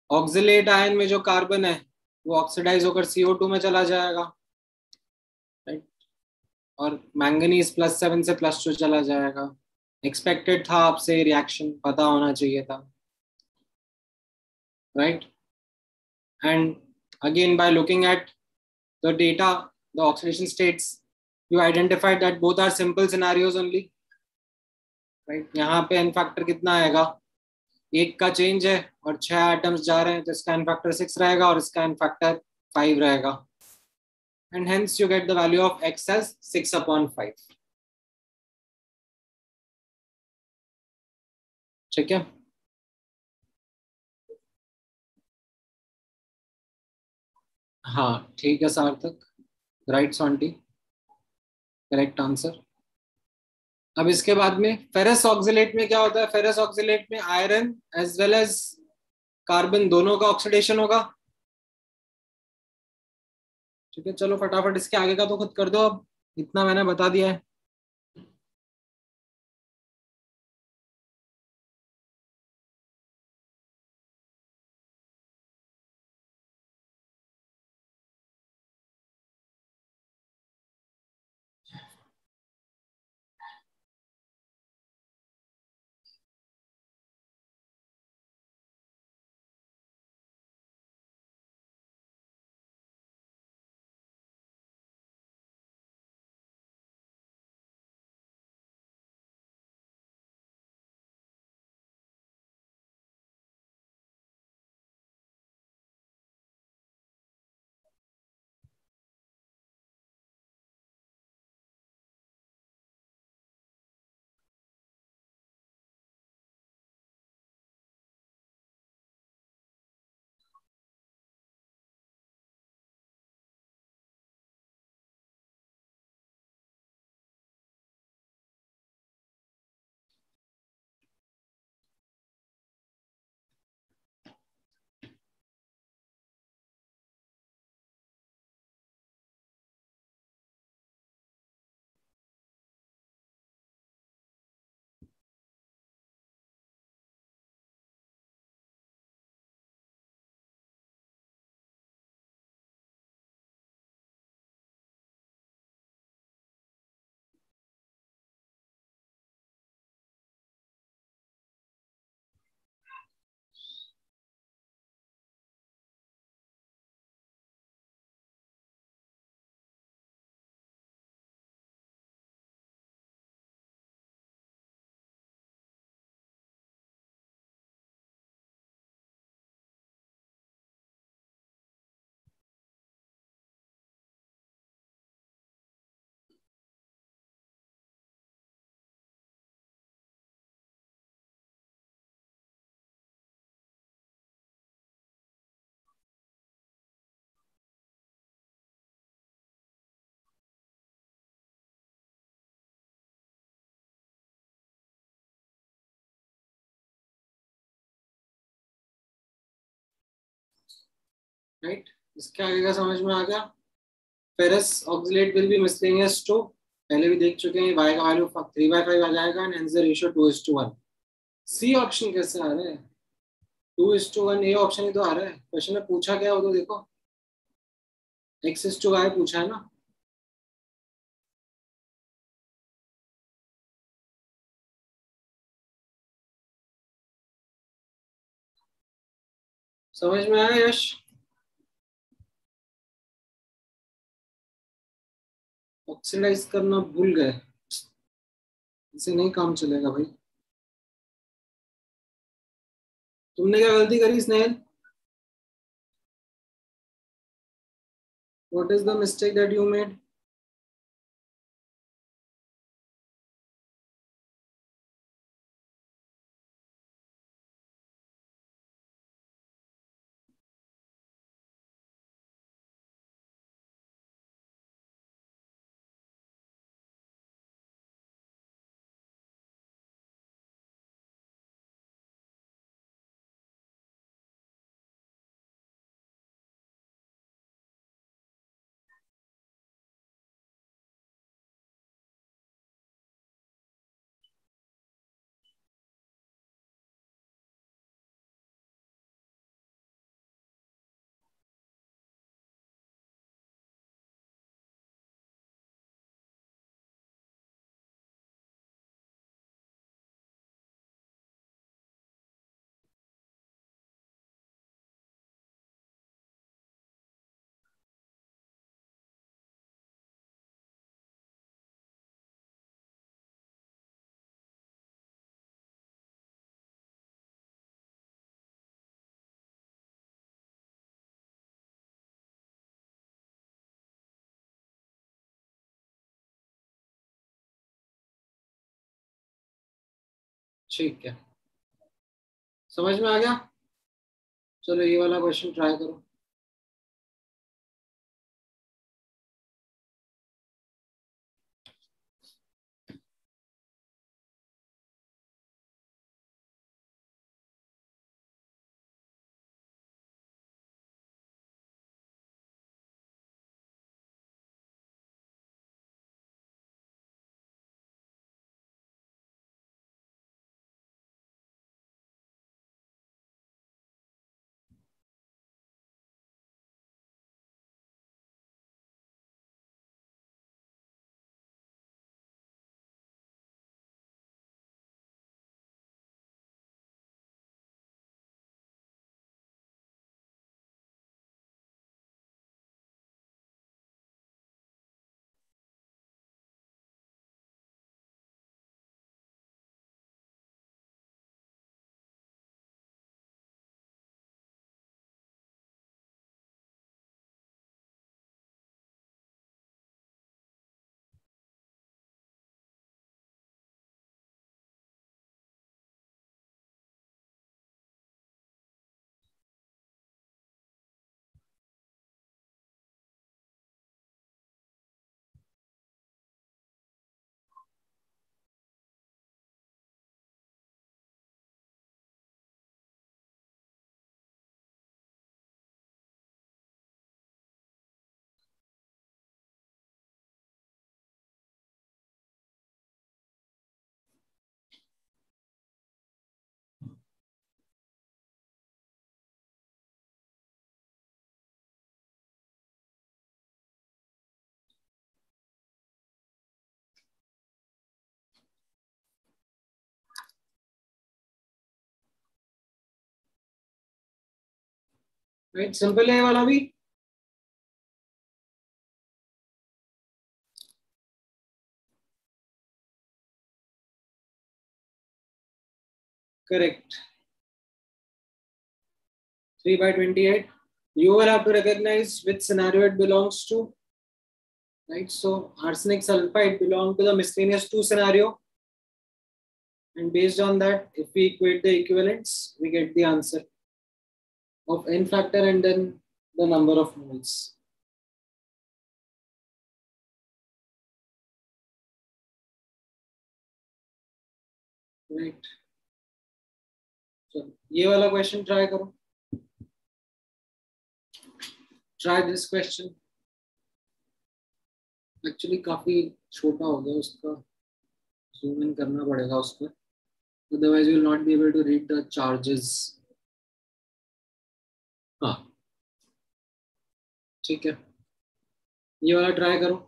oxalate ion में जो कार्बन है वो ऑक्सीडाइज होकर CO2 में चला जाएगा, राइट? और मैंगनीज +7 से +2 चला जाएगा। एक्सपेक्टेड था आपसे, रिएक्शन पता होना चाहिए था, right? And again by looking at the data, the oxidation states, you identified that both are simple scenarios only, right? यहाँ पे n फैक्टर कितना आएगा, 1 का चेंज है और 6 एटम्स जा रहे हैं, तो इसका n फैक्टर 6 रहेगा और इसका n फैक्टर 5 रहेगा, and hence you get the value of x as 6/5। ठीक है, हाँ ठीक है सार्थक, राइट सॉन्टी, करेक्ट आंसर। अब इसके बाद में फेरस ऑक्सिलेट में क्या होता है? फेरस ऑक्सिलेट में iron as well as carbon दोनों का ऑक्सीडेशन होगा। ठीक है, चलो फटाफट इसके आगे का तो खुद कर दो, अब इतना मैंने बता दिया है। राइट, इसके आगे का समझ में आ गया? Ferrous oxalate will be miscellaneous two, पहले भी देख चुके हैं, y का वैल्यू 3/5 आ जाएगा and hence the ratio 2:1। C option कैसे आ रहा है? 2:1 ए ऑप्शन ही तो आ रहा है। क्वेश्चन में पूछा क्या हो तो देखो, x:y पूछा है ना। समझ में आया यश? ऑक्सीडाइज करना भूल गए, इसे नहीं काम चलेगा भाई। तुमने क्या गलती करी Snehal? What is the mistake that you made? ठीक है, समझ में आ गया? चलो ये वाला क्वेश्चन ट्राई करो। राइट, सिंपल है ये वाला भी। Correct. 3/28. You will have to recognize which scenario it belongs to. Right. So arsenic sulfide belong to the miscellaneous 2 scenario. And based on that, if we equate the equivalents, we get the answer of N factor and then the number of moles. Right. So ये वाला question try करो। Try this question. Actually काफी छोटा हो गया, उसका zoom in करना पड़ेगा उस पर, otherwise you will not be able to read the charges. हाँ ठीक है, ये वाला ट्राई करो।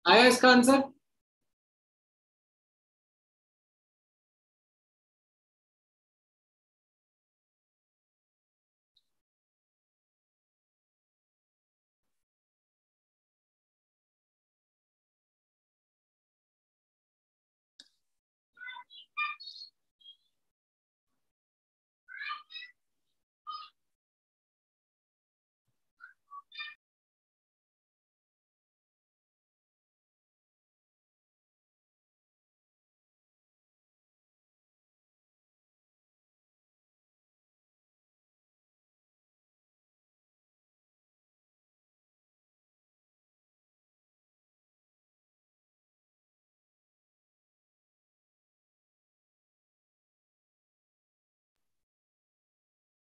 आया इसका आंसर?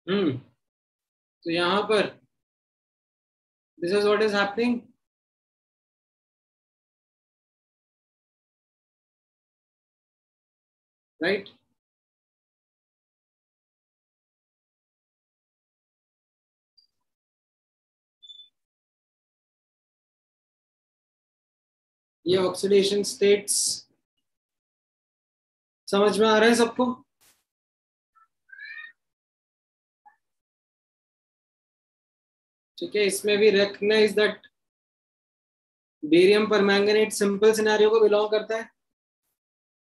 तो यहां पर this is what is happening. Right, ये ऑक्सीडेशन स्टेट्स समझ में आ रहे हैं सबको? ठीक है, इसमें भी रिकॉग्नाइज दैट बेरियम पर मैंगनीज सिंपल सिनेरियो को बिलोंग करता है।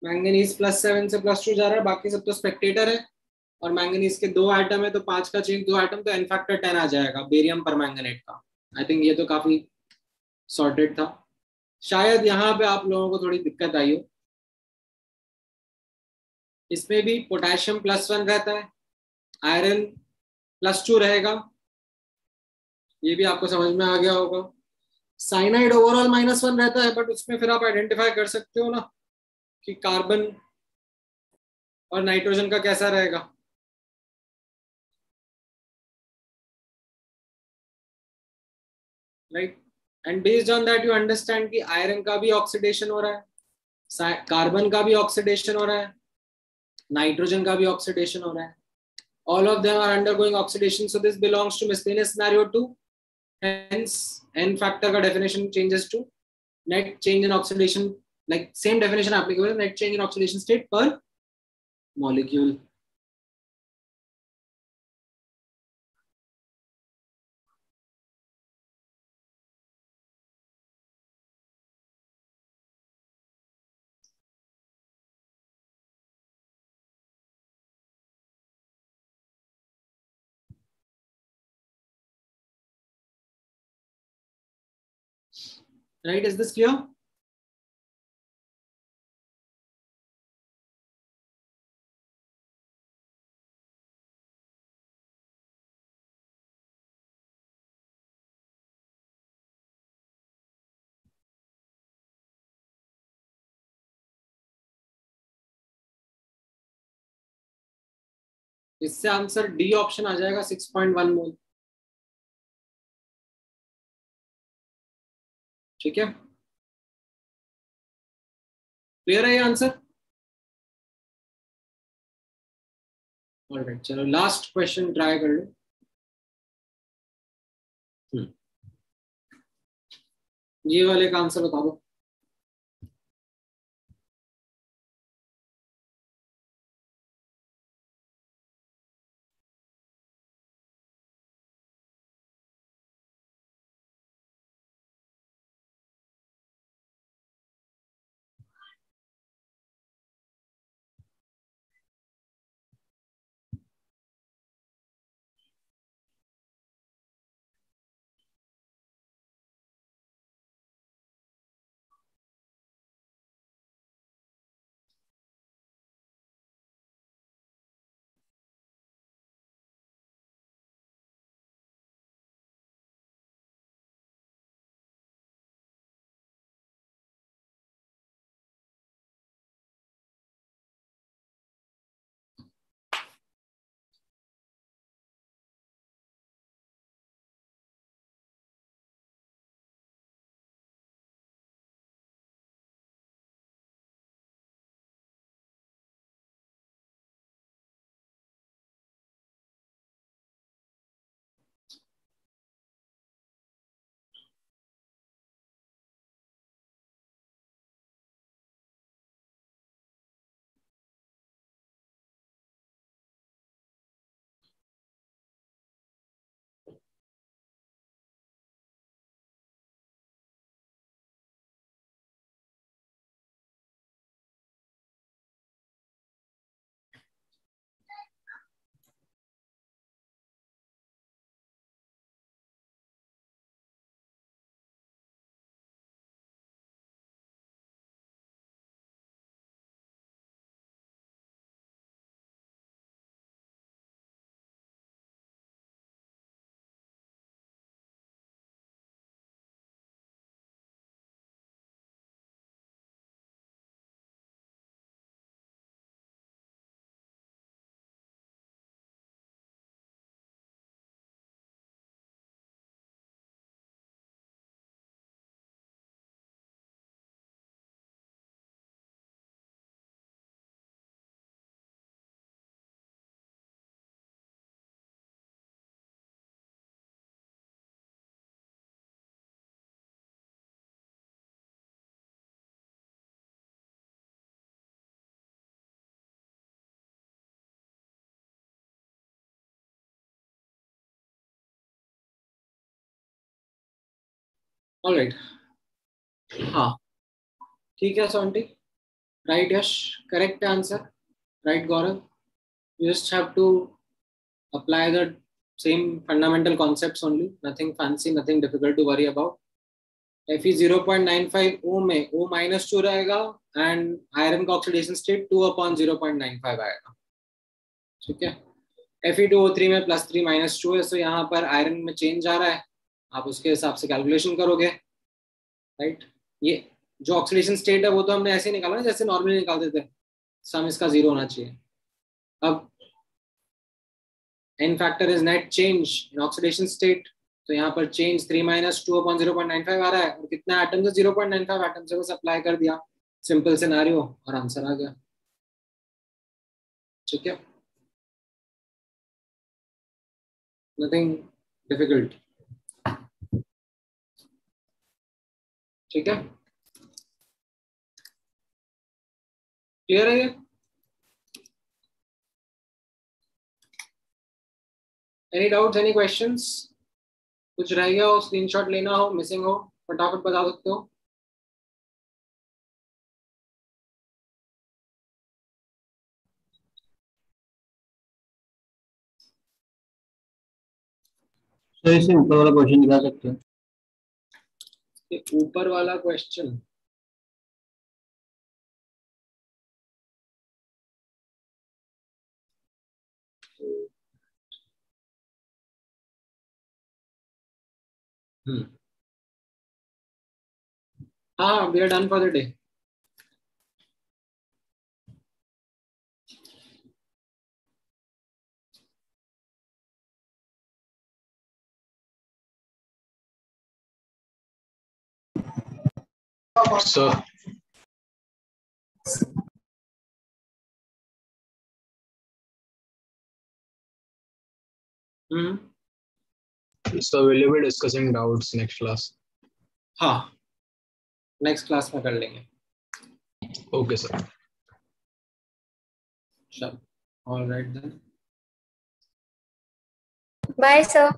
मैंगनीज +7 से +2 जा रहा है, बाकी सब तो स्पेक्टेटर है, और मैंगनीज के 2 आइटम है तो 5 का चेंज 2 आइटम, तो एन फैक्टर 10 आ जाएगा बेरियम पर मैंगनेट का। आई थिंक ये तो काफी सॉर्टेड था। शायद यहाँ पे आप लोगों को थोड़ी दिक्कत आई हो। इसमें भी पोटेशियम +1 रहता है, आयरन +2 रहेगा, ये भी आपको समझ में आ गया होगा। साइनाइड ओवरऑल -1 रहता है, बट उसमें फिर आप आइडेंटिफाई कर सकते हो ना कि कार्बन और नाइट्रोजन का कैसा रहेगा। Right, and based on that you understand कि आयरन का भी ऑक्सीडेशन हो रहा है, कार्बन का भी ऑक्सीडेशन हो रहा है, नाइट्रोजन का भी ऑक्सीडेशन हो रहा है। All of them are undergoing oxidation, so this belongs to miscellaneous scenario 2. Hence, N factor का definition changes to net change in oxidation, like same definition applicable, net change in oxidation state per molecule. Right, is this clear? इससे answer D option आ जाएगा 6.1 मोल। ठीक है, clear है ये answer? Alright, चलो last question try कर लो। ये वाले का आंसर बता दो। ऑलराइट, हाँ ठीक है Sonti, right Yash, correct answer, right Gaurav, you just have to apply the Same fundamental concepts only, nothing fancy, nothing difficult to worry about. Fe 0.95 O में O -2 रहेगा and iron का oxidation state 2/0.95 आएगा. ठीक है. Fe2O3 में +3 -2 है, so यहाँ पर आयरन में चेंज आ रहा है, आप उसके हिसाब से कैलकुलेशन करोगे, राइट. ये जो ऑक्सीडेशन स्टेट है वो तो हमने ऐसे निकाला ना जैसे नॉर्मली निकालते थे, सम इसका 0 होना चाहिए. अब n factor is net change in oxidation state, तो यहाँ पर चेंज 3 - 2/0.95 आ रहा है और कितना एटम्स है 0.95 एटम्स है, बस अप्लाई कर दिया, सिंपल सिनेरियो और आंसर आ गया. ठीक है, नथिंग डिफिकल्ट. ठीक है, क्लियर है ये? Any doubts, any questions? कुछ रह गया हो, स्क्रीनशॉट लेना हो, मिसिंग हो, फटाफट बता सकते हो. सर इससे ऊपर वाला क्वेश्चन दिखा सकते हो? ये ऊपर वाला क्वेश्चन हाँ, we are done for the day. So, so will you be discussing doubts next class? हाँ, नेक्स्ट क्लास में कर लेंगे. Okay, sir. चलो, all right then. Bye, sir.